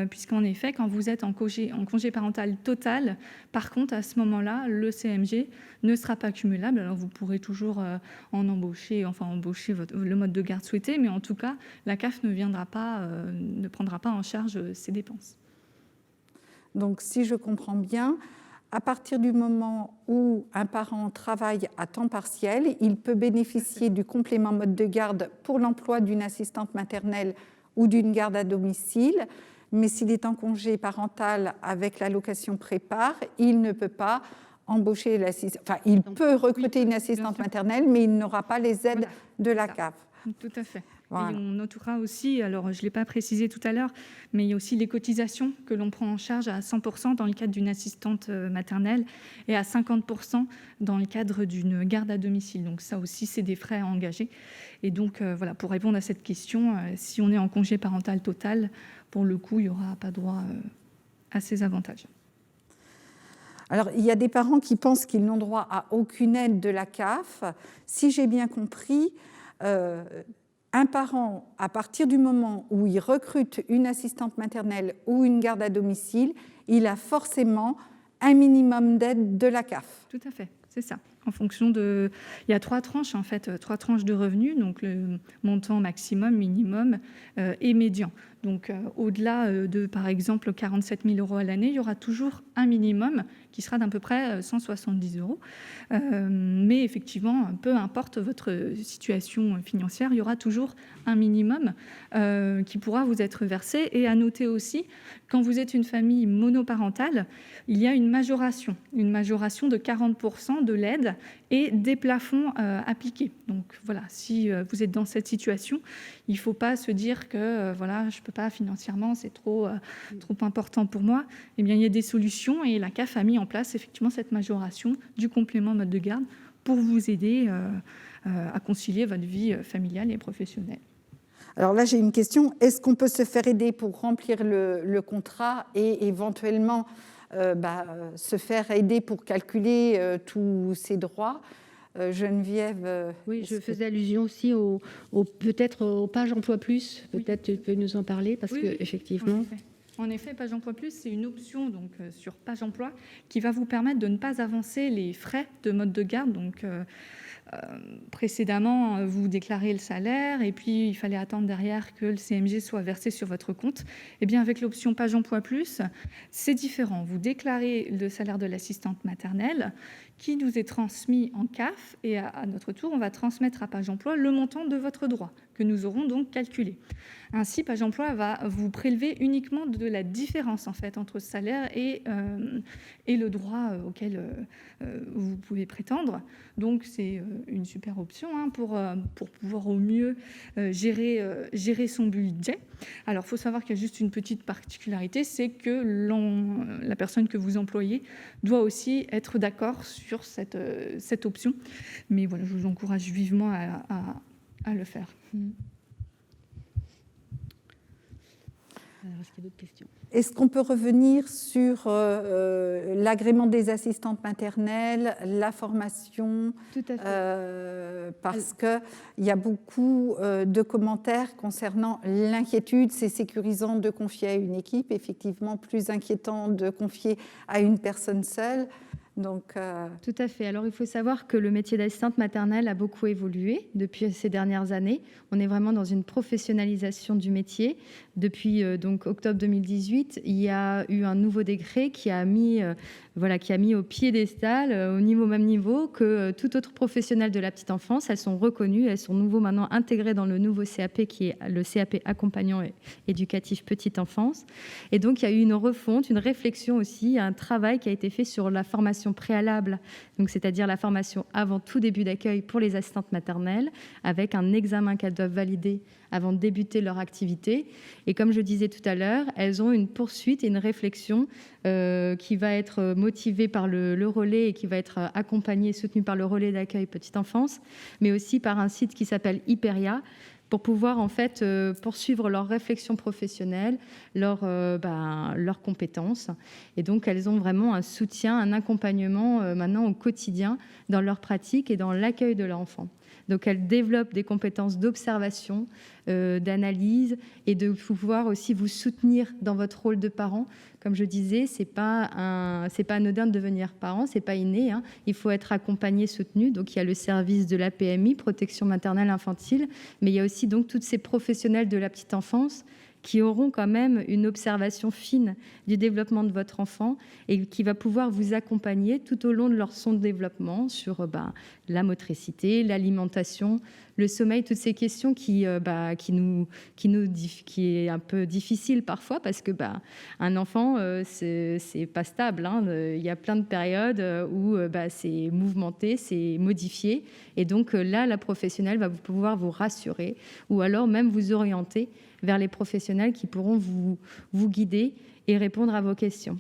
puisqu'en effet, quand vous êtes en congé parental total, par contre, à ce moment-là, le CMG ne sera pas cumulable. Alors, vous pourrez toujours embaucher le mode de garde souhaité, mais en tout cas, la CAF ne prendra pas en charge ces dépenses. Donc, si je comprends bien, à partir du moment où un parent travaille à temps partiel, il peut bénéficier du complément mode de garde pour l'emploi d'une assistante maternelle ou d'une garde à domicile, mais s'il est en congé parental avec l'allocation prépare, il ne peut pas embaucher l'assistante. Enfin, il peut recruter une assistante maternelle, mais il n'aura pas les aides de la CAF. Tout à fait. Voilà. Et on notera aussi, alors je ne l'ai pas précisé tout à l'heure, mais il y a aussi les cotisations que l'on prend en charge à 100% dans le cadre d'une assistante maternelle et à 50% dans le cadre d'une garde à domicile. Donc ça aussi, c'est des frais à engager. Et donc voilà, pour répondre à cette question, si on est en congé parental total, pour le coup, il n'y aura pas droit à ces avantages. Alors, il y a des parents qui pensent qu'ils n'ont droit à aucune aide de la CAF. Si j'ai bien compris, un parent, à partir du moment où il recrute une assistante maternelle ou une garde à domicile, il a forcément un minimum d'aide de la CAF. Tout à fait, c'est ça. En fonction de... Il y a 3 tranches, en fait, 3 tranches de revenus, donc le montant maximum, minimum et médian. Donc, au-delà de, par exemple, 47 000 € à l'année, il y aura toujours un minimum qui sera d'à peu près 170 €. Mais effectivement, peu importe votre situation financière, il y aura toujours un minimum qui pourra vous être versé. Et à noter aussi, quand vous êtes une famille monoparentale, il y a une majoration de 40% de l'aide et des plafonds appliqués. Donc voilà, si vous êtes dans cette situation, il ne faut pas se dire que voilà, je ne peux pas financièrement, c'est trop important pour moi. Eh bien, il y a des solutions et la CAF a mis en place effectivement cette majoration du complément mode de garde pour vous aider à concilier votre vie familiale et professionnelle. Alors là, j'ai une question. Est-ce qu'on peut se faire aider pour remplir le contrat et éventuellement se faire aider pour calculer tous ses droits? Geneviève. Oui, je faisais allusion aussi peut-être aux pages Emploi Plus. Peut-être tu peux nous en parler parce que effectivement. En effet, Page Emploi Plus, c'est une option donc, sur Page Emploi qui va vous permettre de ne pas avancer les frais de mode de garde. Donc, précédemment, vous déclarez le salaire et puis il fallait attendre derrière que le CMG soit versé sur votre compte. Eh bien, avec l'option Page Emploi Plus, c'est différent. Vous déclarez le salaire de l'assistante maternelle qui nous est transmis en CAF et à notre tour, on va transmettre à Page Emploi le montant de votre droit, que nous aurons donc calculées. Ainsi, Page Emploi va vous prélever uniquement de la différence en fait entre ce salaire et le droit auquel vous pouvez prétendre. Donc c'est une super option pour pouvoir au mieux gérer son budget. Alors il faut savoir qu'il y a juste une petite particularité, c'est que la personne que vous employez doit aussi être d'accord sur cette option. Mais voilà, je vous encourage vivement à le faire. Alors, est-ce qu'il y a d'autres questions ? Est-ce qu'on peut revenir sur l'agrément des assistantes maternelles, la formation? Tout à fait. Parce qu'il y a beaucoup de commentaires concernant l'inquiétude. C'est sécurisant de confier à une équipe, effectivement plus inquiétant de confier à une personne seule. Donc, Tout à fait. Alors, il faut savoir que le métier d'assistante maternelle a beaucoup évolué depuis ces dernières années. On est vraiment dans une professionnalisation du métier. Depuis donc octobre 2018, il y a eu un nouveau décret qui a mis au piédestal, au même niveau que tout autre professionnel de la petite enfance. Elles sont reconnues, elles sont maintenant intégrées dans le nouveau CAP qui est le CAP accompagnant et éducatif petite enfance. Et donc, il y a eu une refonte, une réflexion aussi, un travail qui a été fait sur la formation préalable, donc c'est-à-dire la formation avant tout début d'accueil pour les assistantes maternelles, avec un examen qu'elles doivent valider avant de débuter leur activité. Et comme je disais tout à l'heure, elles ont une poursuite et une réflexion qui va être motivée par le relais et qui va être accompagnée et soutenue par le relais d'accueil petite enfance, mais aussi par un site qui s'appelle Hyperia, pour pouvoir en fait poursuivre leur réflexion professionnelle, leurs compétences. Et donc, elles ont vraiment un soutien, un accompagnement maintenant au quotidien dans leur pratique et dans l'accueil de leur enfant. Donc, elles développent des compétences d'observation, d'analyse et de pouvoir aussi vous soutenir dans votre rôle de parent. Comme je disais, c'est pas anodin de devenir parent, c'est pas inné. Il faut être accompagné, soutenu. Donc, il y a le service de la PMI, protection maternelle infantile, mais il y a aussi donc toutes ces professionnels de la petite enfance qui auront quand même une observation fine du développement de votre enfant et qui va pouvoir vous accompagner tout au long de son développement sur la motricité, l'alimentation, le sommeil, toutes ces questions qui est un peu difficile parfois parce que un enfant, c'est pas stable. Il y a plein de périodes où c'est mouvementé, c'est modifié. Et donc là, la professionnelle va pouvoir vous rassurer ou alors même vous orienter vers les professionnels qui pourront vous guider et répondre à vos questions.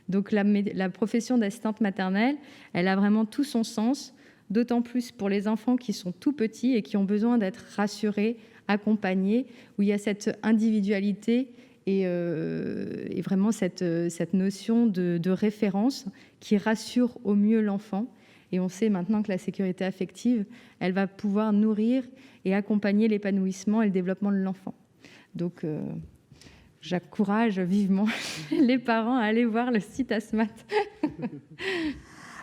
Donc la profession d'assistante maternelle, elle a vraiment tout son sens, d'autant plus pour les enfants qui sont tout petits et qui ont besoin d'être rassurés, accompagnés, où il y a cette individualité et vraiment cette notion de référence qui rassure au mieux l'enfant. Et on sait maintenant que la sécurité affective, elle va pouvoir nourrir et accompagner l'épanouissement et le développement de l'enfant. Donc, j'encourage vivement les parents à aller voir le site ASMAT.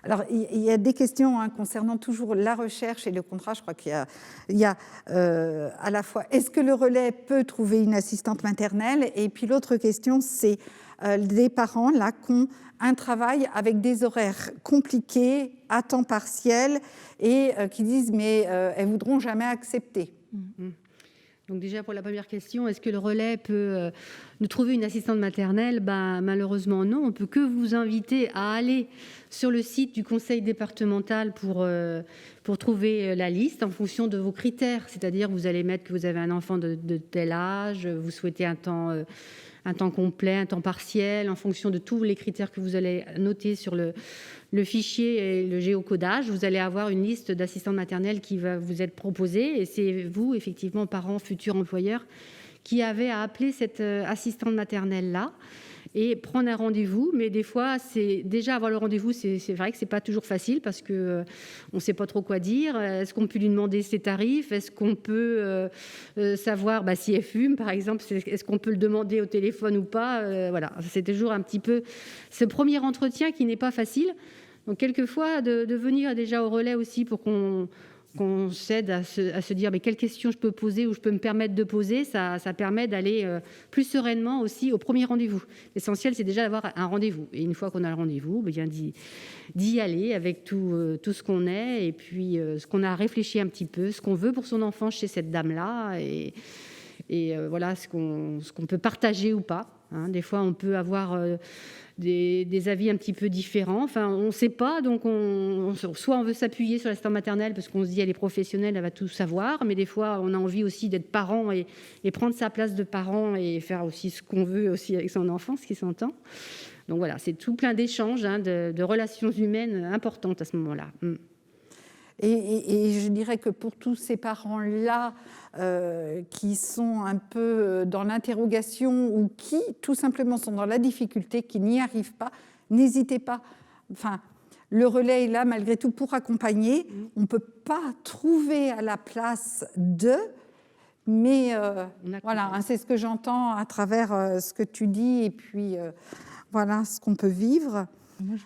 Alors, il y a des questions concernant toujours la recherche et le contrat. Je crois qu'il y a à la fois, est-ce que le relais peut trouver une assistante maternelle? Et puis l'autre question, c'est des parents là qui ont un travail avec des horaires compliqués, à temps partiel, et qui disent, mais elles ne voudront jamais accepter. Donc déjà, pour la première question, est-ce que le relais peut nous trouver une assistante maternelle ? Malheureusement, non. On ne peut que vous inviter à aller sur le site du conseil départemental pour trouver la liste en fonction de vos critères. C'est-à-dire, vous allez mettre que vous avez un enfant de tel âge, vous souhaitez un temps complet, un temps partiel, en fonction de tous les critères que vous allez noter sur le fichier et le géocodage. Vous allez avoir une liste d'assistantes maternelles qui va vous être proposée, et c'est vous, effectivement, parents, futurs employeurs, qui avez à appeler cette assistante maternelle-là et prendre un rendez-vous. Mais des fois, c'est déjà avoir le rendez-vous, c'est vrai que c'est pas toujours facile parce que on sait pas trop quoi dire. Est-ce qu'on peut lui demander ses tarifs? Est-ce qu'on peut savoir si elle fume, par exemple? Est-ce qu'on peut le demander au téléphone ou pas? Voilà, c'est toujours un petit peu ce premier entretien qui n'est pas facile. Donc quelquefois de venir déjà au relais aussi pour qu'on qu'on s'aide à se dire mais quelles questions je peux poser ou je peux me permettre de poser, ça permet d'aller plus sereinement aussi au premier rendez-vous. L'essentiel, c'est déjà d'avoir un rendez-vous. Et une fois qu'on a le rendez-vous, bien d'y aller avec tout ce qu'on est et puis ce qu'on a réfléchi un petit peu, ce qu'on veut pour son enfant chez cette dame-là et voilà ce qu'on peut partager ou pas. Hein. Des fois, on peut avoir des avis un petit peu différents. Enfin, on ne sait pas, donc soit on veut s'appuyer sur l'assistante maternelle parce qu'on se dit elle est professionnelle, elle va tout savoir, mais des fois, on a envie aussi d'être parent et prendre sa place de parent et faire aussi ce qu'on veut aussi avec son enfant, ce qui s'entend. Donc voilà, c'est tout plein d'échanges, de relations humaines importantes à ce moment-là. Et je dirais que pour tous ces parents-là qui sont un peu dans l'interrogation ou qui tout simplement sont dans la difficulté, qui n'y arrivent pas, n'hésitez pas. Enfin, le relais est là malgré tout pour accompagner. On ne peut pas trouver à la place d'eux, mais voilà, c'est ce que j'entends à travers ce que tu dis et puis voilà ce qu'on peut vivre. Moi,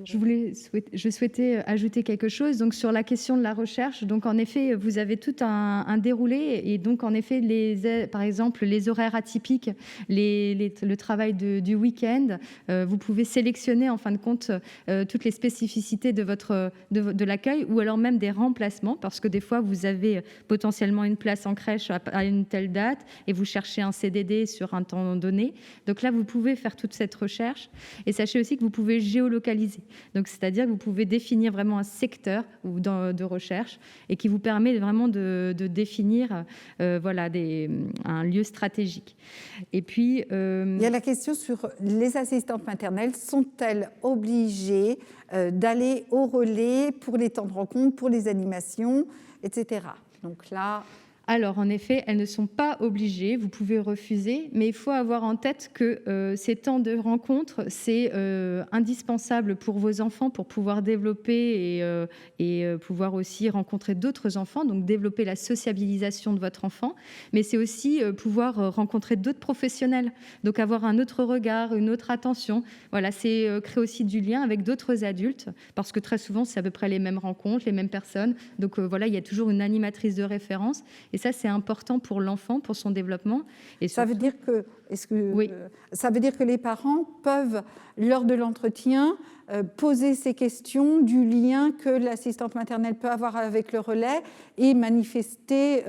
je souhaitais ajouter quelque chose. Donc, sur la question de la recherche, donc en effet, vous avez tout un déroulé et donc en effet, par exemple, les horaires atypiques, le travail du week-end, vous pouvez sélectionner en fin de compte toutes les spécificités de l'accueil ou alors même des remplacements parce que des fois, vous avez potentiellement une place en crèche à une telle date et vous cherchez un CDD sur un temps donné. Donc là, vous pouvez faire toute cette recherche. Et sachez aussi que vous pouvez géolocaliser. Donc, c'est-à-dire que vous pouvez définir vraiment un secteur de recherche et qui vous permet vraiment de définir un lieu stratégique. Et puis... Il y a la question sur les assistantes maternelles. Sont-elles obligées d'aller au relais pour les temps de rencontre, pour les animations, etc. Donc là... Alors, en effet, elles ne sont pas obligées, vous pouvez refuser, mais il faut avoir en tête que ces temps de rencontre, c'est indispensable pour vos enfants pour pouvoir développer et pouvoir aussi rencontrer d'autres enfants, donc développer la sociabilisation de votre enfant, mais c'est aussi pouvoir rencontrer d'autres professionnels, donc avoir un autre regard, une autre attention. Voilà, c'est créer aussi du lien avec d'autres adultes, parce que très souvent, c'est à peu près les mêmes rencontres, les mêmes personnes, donc voilà, il y a toujours une animatrice de référence. Et ça, c'est important pour l'enfant, pour son développement. Et ça veut dire que, ça veut dire que les parents peuvent, lors de l'entretien, poser ces questions du lien que l'assistante maternelle peut avoir avec le relais et manifester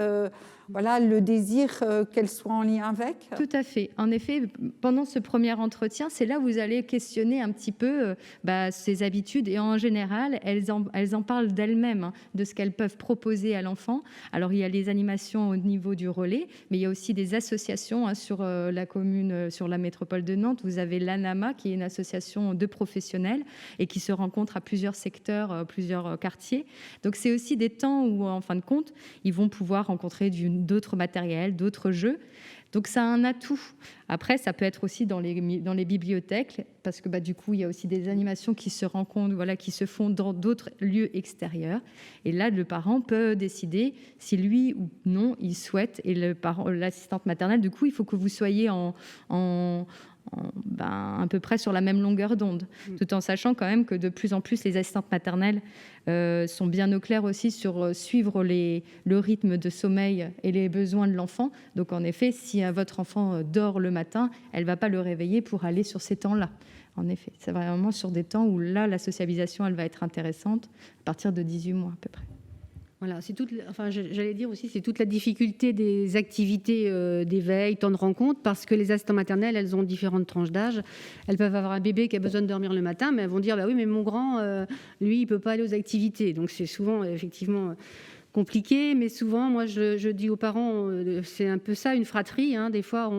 le désir qu'elle soit en lien avec. Tout à fait. En effet, pendant ce premier entretien, c'est là où vous allez questionner un petit peu ses habitudes et en général, elles en parlent d'elles-mêmes, de ce qu'elles peuvent proposer à l'enfant. Alors, il y a les animations au niveau du relais, mais il y a aussi des associations sur la commune, sur la métropole de Nantes. Vous avez l'ANAMA, qui est une association de professionnels et qui se rencontre à plusieurs secteurs, plusieurs quartiers. Donc, c'est aussi des temps où, en fin de compte, ils vont pouvoir rencontrer d'autres matériels, d'autres jeux. Donc, ça a un atout. Après, ça peut être aussi dans les bibliothèques, parce que du coup, il y a aussi des animations qui se rencontrent, qui se font dans d'autres lieux extérieurs. Et là, le parent peut décider si lui ou non il souhaite. Et l'assistante maternelle, du coup, il faut que vous soyez à peu près sur la même longueur d'onde, tout en sachant quand même que de plus en plus les assistantes maternelles sont bien au clair aussi sur suivre le rythme de sommeil et les besoins de l'enfant. Donc en effet, si votre enfant dort le matin, elle ne va pas le réveiller pour aller sur ces temps-là. En effet, c'est vraiment sur des temps où là, la socialisation, elle va être intéressante à partir de 18 mois à peu près. Voilà, j'allais dire aussi, c'est toute la difficulté des activités d'éveil, temps de rencontre, parce que les assistantes maternelles, elles ont différentes tranches d'âge. Elles peuvent avoir un bébé qui a besoin de dormir le matin, mais elles vont dire, oui, mais mon grand, lui, il peut pas aller aux activités. Donc c'est souvent, effectivement, compliqué, mais souvent, moi, je dis aux parents, c'est un peu ça, une fratrie. Des fois,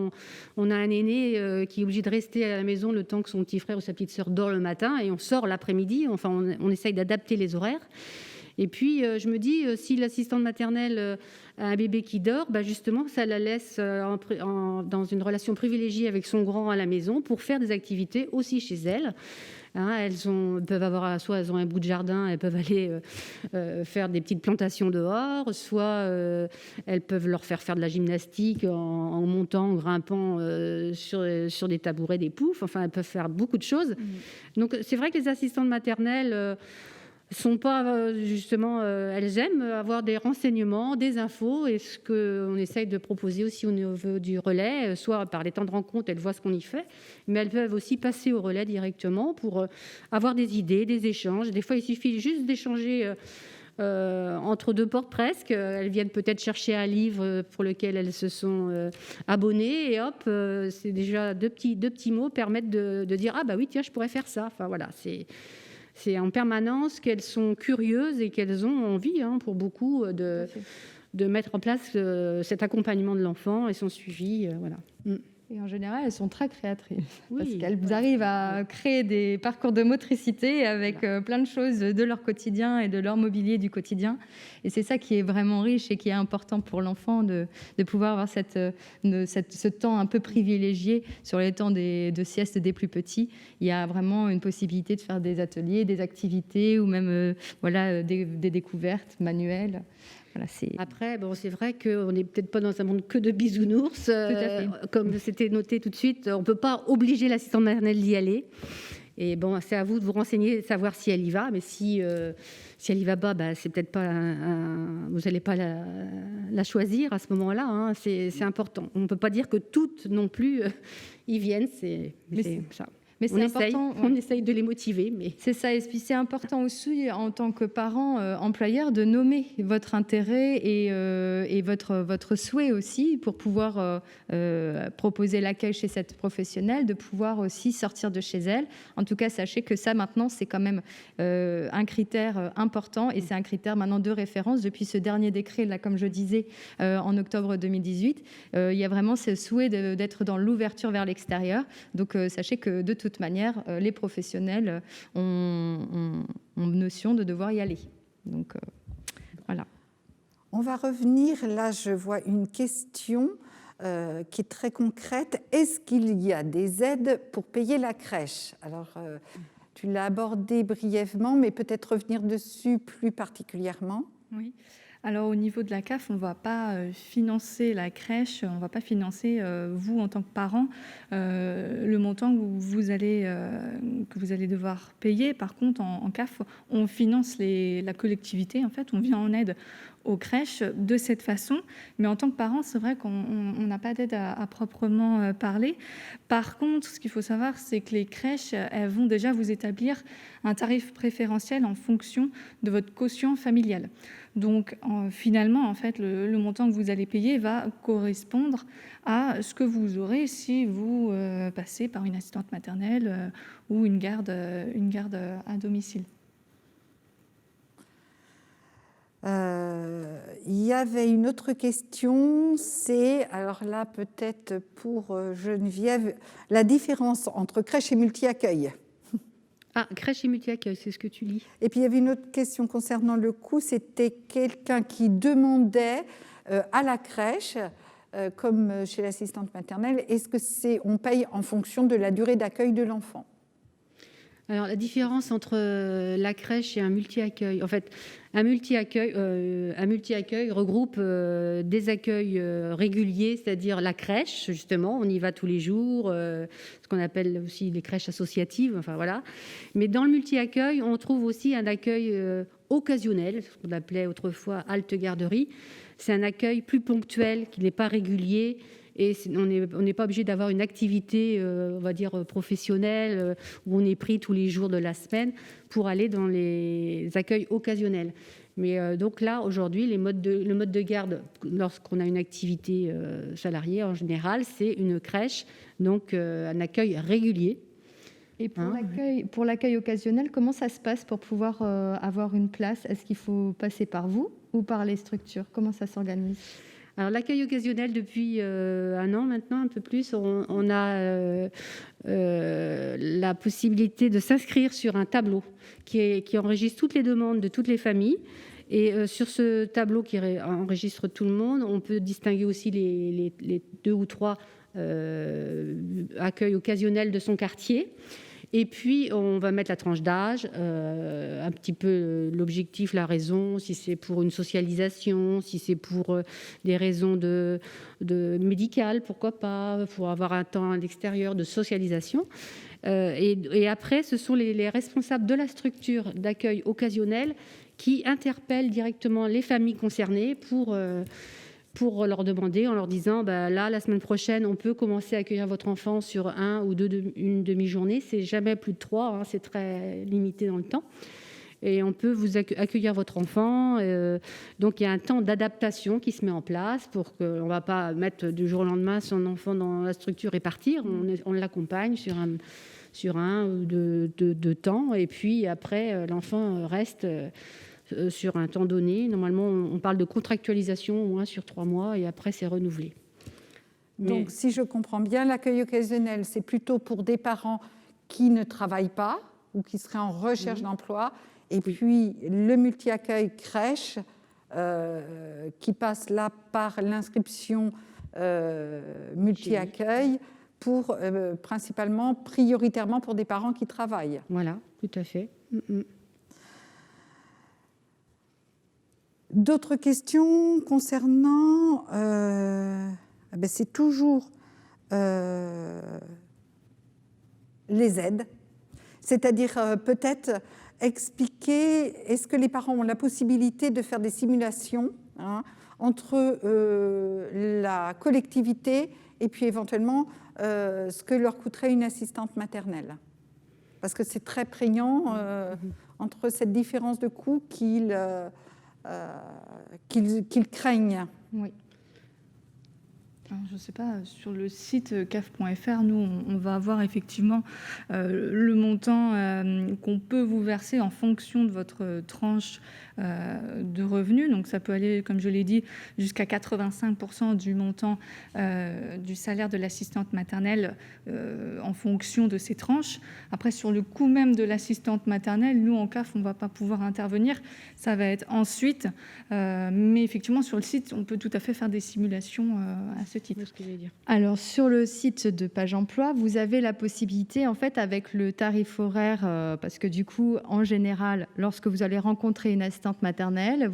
on a un aîné qui est obligé de rester à la maison le temps que son petit frère ou sa petite sœur dort le matin, et on sort l'après-midi. Enfin, on essaye d'adapter les horaires. Et puis, je me dis, si l'assistante maternelle a un bébé qui dort, justement, ça la laisse dans une relation privilégiée avec son grand à la maison pour faire des activités aussi chez elle. Elles peuvent avoir, soit elles ont un bout de jardin, elles peuvent aller faire des petites plantations dehors, soit elles peuvent leur faire de la gymnastique en montant, en grimpant sur des tabourets, des poufs. Enfin, elles peuvent faire beaucoup de choses. Donc, c'est vrai que les assistantes maternelles... sont pas justement, elles aiment avoir des renseignements, des infos, et ce qu'on essaye de proposer aussi au niveau du relais, soit par les temps de rencontre, elles voient ce qu'on y fait, mais elles peuvent aussi passer au relais directement pour avoir des idées, des échanges. Des fois, il suffit juste d'échanger entre deux portes presque. Elles viennent peut-être chercher un livre pour lequel elles se sont abonnées, et hop, c'est déjà deux petits mots permettent de dire « Ah bah oui, tiens, je pourrais faire ça ». Enfin voilà, c'est en permanence qu'elles sont curieuses et qu'elles ont envie, pour beaucoup, de mettre en place cet accompagnement de l'enfant et son suivi. Voilà. Et en général, elles sont très créatrices, Oui, parce qu'elles arrivent à créer des parcours de motricité avec plein de choses de leur quotidien et de leur mobilier du quotidien. Et c'est ça qui est vraiment riche et qui est important pour l'enfant, de pouvoir avoir ce temps un peu privilégié sur les temps de sieste des plus petits. Il y a vraiment une possibilité de faire des ateliers, des activités ou même des découvertes manuelles. Voilà, après, bon, c'est vrai qu'on n'est peut-être pas dans un monde que de bisounours. Comme c'était noté tout de suite, on ne peut pas obliger l'assistante maternelle d'y aller. Et bon, c'est à vous de vous renseigner, savoir si elle y va. Mais si elle y va pas, c'est peut-être pas vous n'allez pas la choisir à ce moment-là. C'est important. On ne peut pas dire que toutes non plus y viennent. C'est ça. Mais c'est important. On essaye de les motiver. Mais... C'est ça. Et puis c'est important aussi, en tant que parent employeur, de nommer votre intérêt et votre souhait aussi pour pouvoir proposer l'accueil chez cette professionnelle, de pouvoir aussi sortir de chez elle. En tout cas, sachez que ça, maintenant, c'est quand même un critère important, et c'est un critère maintenant de référence. Depuis ce dernier décret, là, comme je disais, en octobre 2018, il y a vraiment ce souhait d'être dans l'ouverture vers l'extérieur. Donc, sachez que de toute manière, les professionnels ont notion de devoir y aller. Donc, voilà. On va revenir, là je vois une question qui est très concrète. Est-ce qu'il y a des aides pour payer la crèche? Alors, tu l'as abordé brièvement, mais peut-être revenir dessus plus particulièrement. Oui. Alors, au niveau de la CAF, on ne va pas financer la crèche, on ne va pas financer, vous, en tant que parent, le montant que vous allez devoir payer. Par contre, en CAF, on finance la collectivité, en fait, on vient en aide aux crèches de cette façon. Mais en tant que parent, c'est vrai qu'on n'a pas d'aide à proprement parler. Par contre, ce qu'il faut savoir, c'est que les crèches, elles vont déjà vous établir un tarif préférentiel en fonction de votre quotient familial. Donc, finalement, en fait, le montant que vous allez payer va correspondre à ce que vous aurez si vous passez par une assistante maternelle ou une garde à domicile. Il y avait une autre question, c'est, alors là peut-être pour Geneviève, la différence entre crèche et multi-accueil. Ah, crèche et multi-accueil, c'est ce que tu lis. Et puis il y avait une autre question concernant le coût, c'était quelqu'un qui demandait à la crèche, comme chez l'assistante maternelle, est-ce que on paye en fonction de la durée d'accueil de l'enfant? Alors, la différence entre la crèche et un multi-accueil, en fait, un multi-accueil regroupe des accueils réguliers, c'est-à-dire la crèche, justement, on y va tous les jours, ce qu'on appelle aussi les crèches associatives, enfin voilà. Mais dans le multi-accueil, on trouve aussi un accueil occasionnel, ce qu'on appelait autrefois halte-garderie. C'est un accueil plus ponctuel, qui n'est pas régulier. Et on n'est pas obligé d'avoir une activité, on va dire, professionnelle, où on est pris tous les jours de la semaine pour aller dans les accueils occasionnels. Mais donc là, aujourd'hui, le mode de garde, lorsqu'on a une activité salariée, en général, c'est une crèche, donc un accueil régulier. Et pour l'accueil occasionnel, comment ça se passe pour pouvoir avoir une place? Est-ce qu'il faut passer par vous ou par les structures? Comment ça s'organise? Alors, l'accueil occasionnel, depuis un an maintenant, un peu plus, on a la possibilité de s'inscrire sur un tableau qui enregistre toutes les demandes de toutes les familles. Et sur ce tableau qui enregistre tout le monde, on peut distinguer aussi les 2 ou 3 accueils occasionnels de son quartier. Et puis, on va mettre la tranche d'âge, un petit peu l'objectif, la raison, si c'est pour une socialisation, si c'est pour des raisons de médicales, pourquoi pas, pour avoir un temps à l'extérieur de socialisation. Et après, ce sont les responsables de la structure d'accueil occasionnel qui interpellent directement les familles concernées pour leur demander, en leur disant là, la semaine prochaine, on peut commencer à accueillir votre enfant sur une demi-journée. C'est jamais plus de 3, c'est très limité dans le temps. Et on peut vous accueillir votre enfant. Donc, il y a un temps d'adaptation qui se met en place pour qu'on ne va pas mettre du jour au lendemain son enfant dans la structure et partir. On l'accompagne sur un ou deux temps. Et puis, après, l'enfant reste sur un temps donné. Normalement, on parle de contractualisation au moins sur 3 mois et après, c'est renouvelé. Donc, si je comprends bien, l'accueil occasionnel, c'est plutôt pour des parents qui ne travaillent pas ou qui seraient en recherche d'emploi. Et puis, le multi-accueil crèche qui passe là par l'inscription multi-accueil pour principalement, prioritairement pour des parents qui travaillent. Voilà, tout à fait. D'autres questions concernant... c'est toujours les aides, c'est-à-dire peut-être expliquer, est-ce que les parents ont la possibilité de faire des simulations entre la collectivité et puis éventuellement ce que leur coûterait une assistante maternelle. Parce que c'est très prégnant entre cette différence de coût qu'ils craignent. Oui. Alors, je ne sais pas, sur le site caf.fr, nous, on va avoir effectivement le montant qu'on peut vous verser en fonction de votre tranche de revenus. Donc, ça peut aller, comme je l'ai dit, jusqu'à 85% du montant du salaire de l'assistante maternelle en fonction de ces tranches. Après, sur le coût même de l'assistante maternelle, nous, en CAF, on ne va pas pouvoir intervenir. Ça va être ensuite. Mais effectivement, sur le site, on peut tout à fait faire des simulations à ce titre. Alors, sur le site de Page Emploi, vous avez la possibilité, en fait, avec le tarif horaire, parce que du coup, en général, lorsque vous allez rencontrer une assistante maternelle,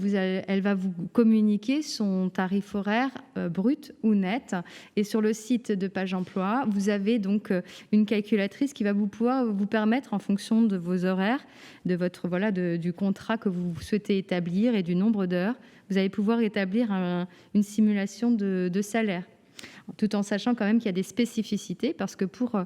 elle va vous communiquer son tarif horaire brut ou net. Et sur le site de Page Emploi, vous avez donc une calculatrice qui va pouvoir vous permettre, en fonction de vos horaires, de votre du contrat que vous souhaitez établir et du nombre d'heures, vous allez pouvoir établir une simulation de salaire. Tout en sachant quand même qu'il y a des spécificités, parce que pour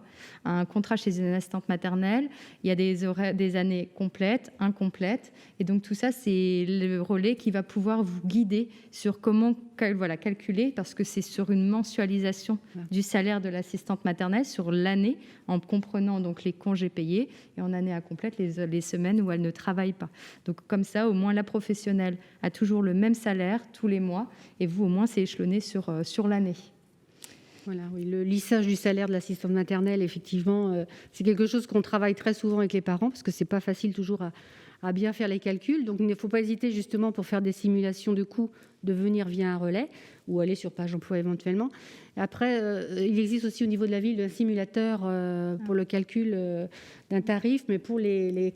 un contrat chez une assistante maternelle, il y a des années complètes, incomplètes, et donc tout ça, c'est le relais qui va pouvoir vous guider sur comment calculer, parce que c'est sur une mensualisation du salaire de l'assistante maternelle sur l'année, en comprenant donc les congés payés, et en année incomplète, les semaines où elle ne travaille pas. Donc comme ça, au moins la professionnelle a toujours le même salaire tous les mois, et vous, au moins, c'est échelonné sur l'année. Voilà, oui, le lissage du salaire de l'assistante maternelle, effectivement, c'est quelque chose qu'on travaille très souvent avec les parents, parce que c'est pas facile toujours à bien faire les calculs. Donc, il ne faut pas hésiter, justement, pour faire des simulations de coûts, de venir via un relais ou aller sur Page Emploi éventuellement. Après, il existe aussi au niveau de la ville un simulateur pour le calcul d'un tarif, mais pour les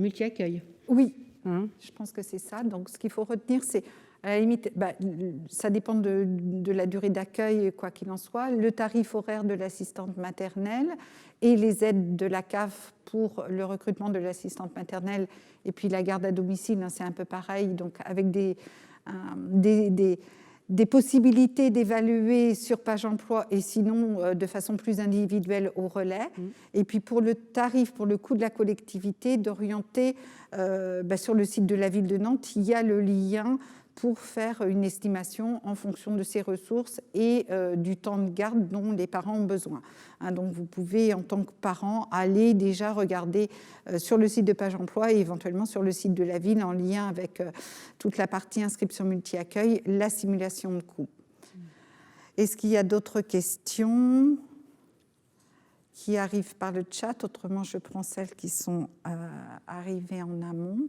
multi-accueils. Oui, je pense que c'est ça. Donc, ce qu'il faut retenir, c'est à la limite, ça dépend de la durée d'accueil, quoi qu'il en soit, le tarif horaire de l'assistante maternelle et les aides de la CAF pour le recrutement de l'assistante maternelle et puis la garde à domicile, c'est un peu pareil, donc avec des possibilités d'évaluer sur Page Emploi et sinon de façon plus individuelle au relais. Et puis pour le tarif, pour le coût de la collectivité, d'orienter sur le site de la ville de Nantes, il y a le lien pour faire une estimation en fonction de ses ressources et du temps de garde dont les parents ont besoin. Donc vous pouvez, en tant que parent, aller déjà regarder sur le site de Page Emploi et éventuellement sur le site de la ville en lien avec toute la partie inscription multi-accueil, la simulation de coûts. Est-ce qu'il y a d'autres questions qui arrivent par le chat? Autrement, je prends celles qui sont arrivées en amont.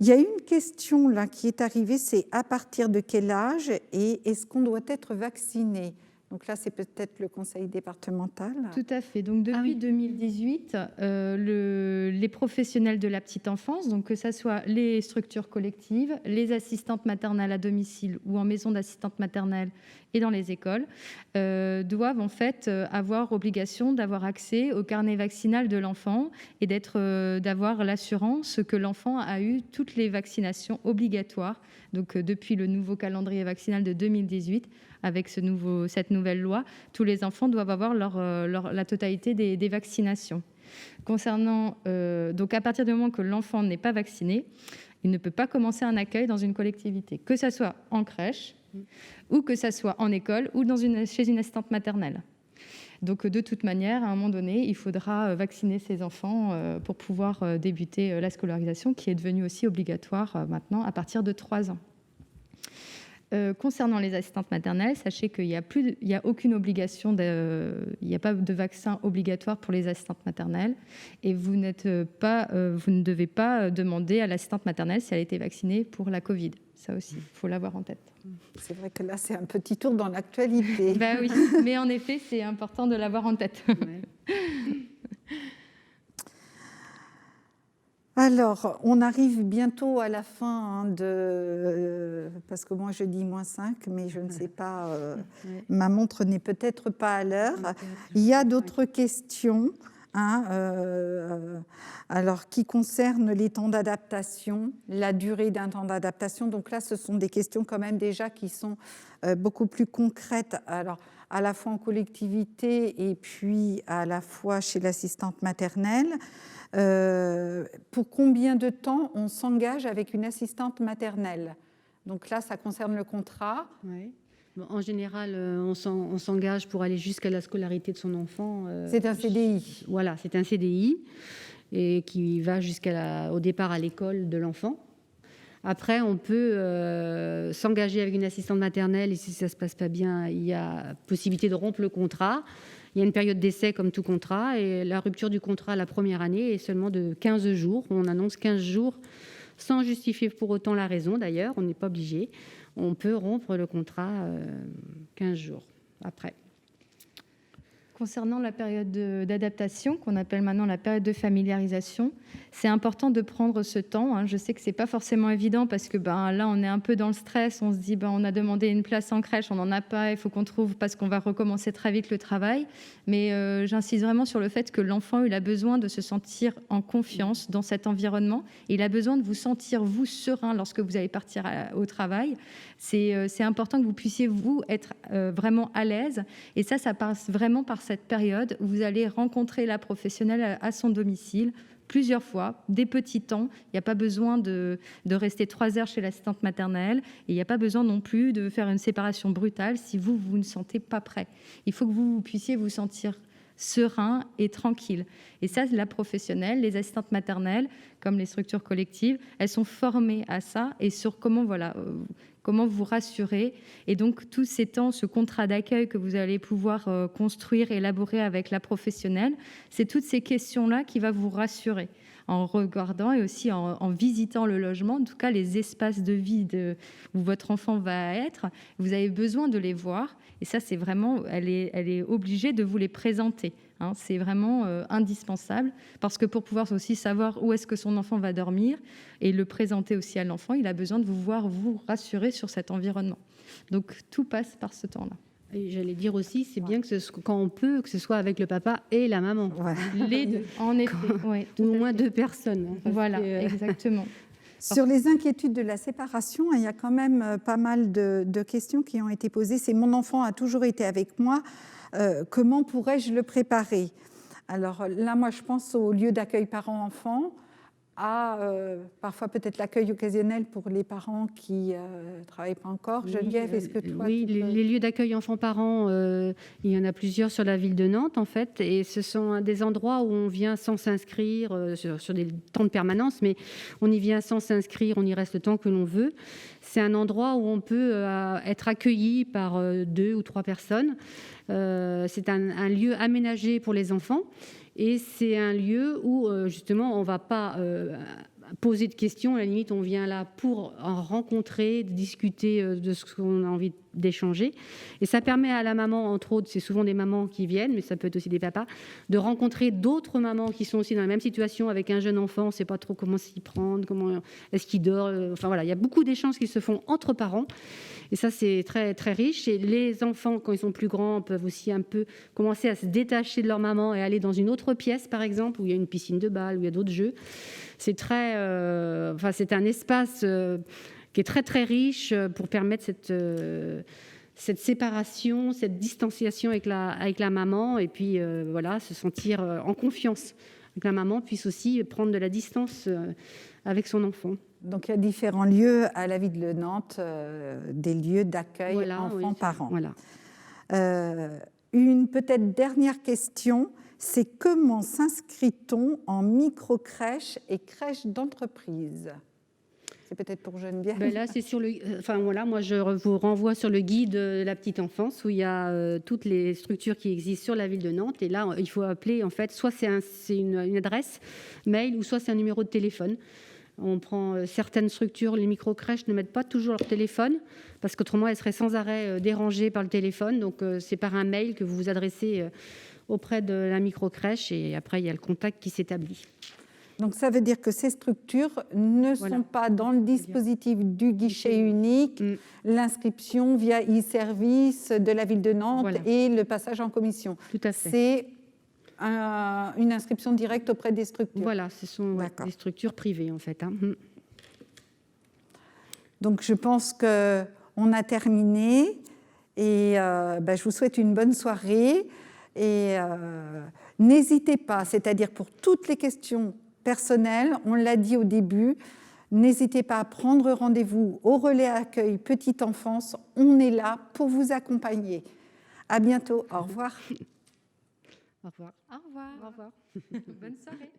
Il y a une question là qui est arrivée, c'est à partir de quel âge et est-ce qu'on doit être vacciné Donc là, c'est peut-être le conseil départemental. Tout à fait. Donc depuis 2018, les professionnels de la petite enfance, donc que ce soit les structures collectives, les assistantes maternelles à domicile ou en maison d'assistante maternelle et dans les écoles, doivent en fait avoir obligation d'avoir accès au carnet vaccinal de l'enfant et d'avoir l'assurance que l'enfant a eu toutes les vaccinations obligatoires. Donc depuis le nouveau calendrier vaccinal de 2018, avec cette nouvelle loi, tous les enfants doivent avoir la totalité des vaccinations. Concernant, donc à partir du moment que l'enfant n'est pas vacciné, il ne peut pas commencer un accueil dans une collectivité, que ce soit en crèche ou que ce soit en école ou chez une assistante maternelle. Donc de toute manière, à un moment donné, il faudra vacciner ces enfants pour pouvoir débuter la scolarisation, qui est devenue aussi obligatoire maintenant à partir de 3 ans. Concernant les assistantes maternelles, sachez qu'il n'y a aucune obligation, il n'y a pas de vaccin obligatoire pour les assistantes maternelles et vous ne devez pas demander à l'assistante maternelle si elle a été vaccinée pour la Covid. Ça aussi, il faut l'avoir en tête. C'est vrai que là, c'est un petit tour dans l'actualité. Ben oui, mais en effet, c'est important de l'avoir en tête. Ouais. Alors, on arrive bientôt à la fin parce que moi je dis -5, mais je ne sais pas, ma montre n'est peut-être pas à l'heure. Il y a d'autres questions alors, qui concernent les temps d'adaptation, la durée d'un temps d'adaptation. Donc là, ce sont des questions quand même déjà qui sont beaucoup plus concrètes. Alors, à la fois en collectivité et puis à la fois chez l'assistante maternelle. Pour combien de temps on s'engage avec une assistante maternelle? Donc là, ça concerne le contrat. Oui. Bon, en général, on s'engage pour aller jusqu'à la scolarité de son enfant. C'est un CDI. Voilà, c'est un CDI et qui va au départ à l'école de l'enfant. Après, on peut s'engager avec une assistante maternelle et si ça ne se passe pas bien, il y a possibilité de rompre le contrat. Il y a une période d'essai comme tout contrat et la rupture du contrat la première année est seulement de 15 jours. On annonce 15 jours sans justifier pour autant la raison d'ailleurs, on n'est pas obligé. On peut rompre le contrat 15 jours après. Concernant la période d'adaptation, qu'on appelle maintenant la période de familiarisation, c'est important de prendre ce temps. Je sais que ce n'est pas forcément évident parce que là, on est un peu dans le stress. On se dit, on a demandé une place en crèche, on n'en a pas, il faut qu'on trouve parce qu'on va recommencer très vite le travail. Mais j'insiste vraiment sur le fait que l'enfant, il a besoin de se sentir en confiance dans cet environnement. Il a besoin de vous sentir, vous, serein lorsque vous allez partir au travail. C'est important que vous puissiez, vous, être vraiment à l'aise. Et ça passe vraiment par cette période où vous allez rencontrer la professionnelle à son domicile plusieurs fois, des petits temps. Il n'y a pas besoin de rester 3 heures chez l'assistante maternelle et il n'y a pas besoin non plus de faire une séparation brutale si vous ne sentez pas prêt. Il faut que vous puissiez vous sentir serein et tranquille. Et ça, la professionnelle, les assistantes maternelles, comme les structures collectives, elles sont formées à ça et sur comment vous rassurer. Et donc, tous ces temps, ce contrat d'accueil que vous allez pouvoir construire, élaborer avec la professionnelle, c'est toutes ces questions-là qui vont vous rassurer en regardant et aussi en visitant le logement, en tout cas les espaces de vie où votre enfant va être. Vous avez besoin de les voir. Et ça, c'est vraiment, elle est obligée de vous les présenter. C'est vraiment indispensable parce que pour pouvoir aussi savoir où est-ce que son enfant va dormir et le présenter aussi à l'enfant, il a besoin de vous voir, vous rassurer sur cet environnement. Donc, tout passe par ce temps-là. Et j'allais dire aussi, c'est bien que quand on peut, que ce soit avec le papa et la maman. Ouais. Les deux, en effet. Oui, ou au moins 2 personnes. Voilà, exactement. Sur les inquiétudes de la séparation, il y a quand même pas mal de questions qui ont été posées. C'est « Mon enfant a toujours été avec moi, comment pourrais-je le préparer ?» Alors là, moi, je pense au lieu d'accueil parents-enfants, à parfois peut-être l'accueil occasionnel pour les parents qui ne travaillent pas encore. Oui, Geneviève, est-ce que toi... Oui, les lieux d'accueil enfants-parents, il y en a plusieurs sur la ville de Nantes, en fait, et ce sont des endroits où on vient sans s'inscrire, sur des temps de permanence, mais on y vient sans s'inscrire, on y reste le temps que l'on veut. C'est un endroit où on peut être accueilli par 2 ou 3 personnes. C'est un lieu aménagé pour les enfants. Et c'est un lieu où, justement, on ne va pas poser de questions. À la limite, on vient là pour en rencontrer, discuter de ce qu'on a envie d'échanger. Et ça permet à la maman, entre autres, c'est souvent des mamans qui viennent, mais ça peut être aussi des papas, de rencontrer d'autres mamans qui sont aussi dans la même situation avec un jeune enfant, on ne sait pas trop comment s'y prendre, comment est-ce qu'il dort. Enfin voilà, il y a beaucoup d'échanges qui se font entre parents. Et ça, c'est très, très riche. Et les enfants, quand ils sont plus grands, peuvent aussi un peu commencer à se détacher de leur maman et aller dans une autre pièce, par exemple, où il y a une piscine de balle, où il y a d'autres jeux. C'est très... c'est un espace... qui est très très riche pour permettre cette séparation, cette distanciation avec la maman, et puis se sentir en confiance, que la maman puisse aussi prendre de la distance avec son enfant. Donc il y a différents lieux à la ville de Nantes, des lieux d'accueil enfants-parents. Voilà. Une peut-être dernière question, c'est comment s'inscrit-on en micro-crèche et crèche d'entreprise ? C'est peut-être pour Geneviève. Là, c'est sur le. Moi, je vous renvoie sur le guide de la petite enfance où il y a toutes les structures qui existent sur la ville de Nantes. Et là, il faut appeler, en fait, soit c'est une adresse mail ou soit c'est un numéro de téléphone. On prend certaines structures, les micro-crèches ne mettent pas toujours leur téléphone parce qu'autrement, elles seraient sans arrêt dérangées par le téléphone. Donc, c'est par un mail que vous vous adressez auprès de la micro-crèche et après, il y a le contact qui s'établit. Donc, ça veut dire que ces structures ne sont pas dans le dispositif du guichet unique, l'inscription via e-service de la ville de Nantes et le passage en commission. Tout à fait. C'est une inscription directe auprès des structures. Voilà, ce sont des structures privées, en fait. Donc, je pense qu'on a terminé et je vous souhaite une bonne soirée. Et n'hésitez pas, c'est-à-dire pour toutes les questions personnelles, on l'a dit au début, n'hésitez pas à prendre rendez-vous au relais accueil petite enfance. On est là pour vous accompagner. À bientôt. Au revoir. Au revoir. Au revoir. Au revoir. Bonne soirée.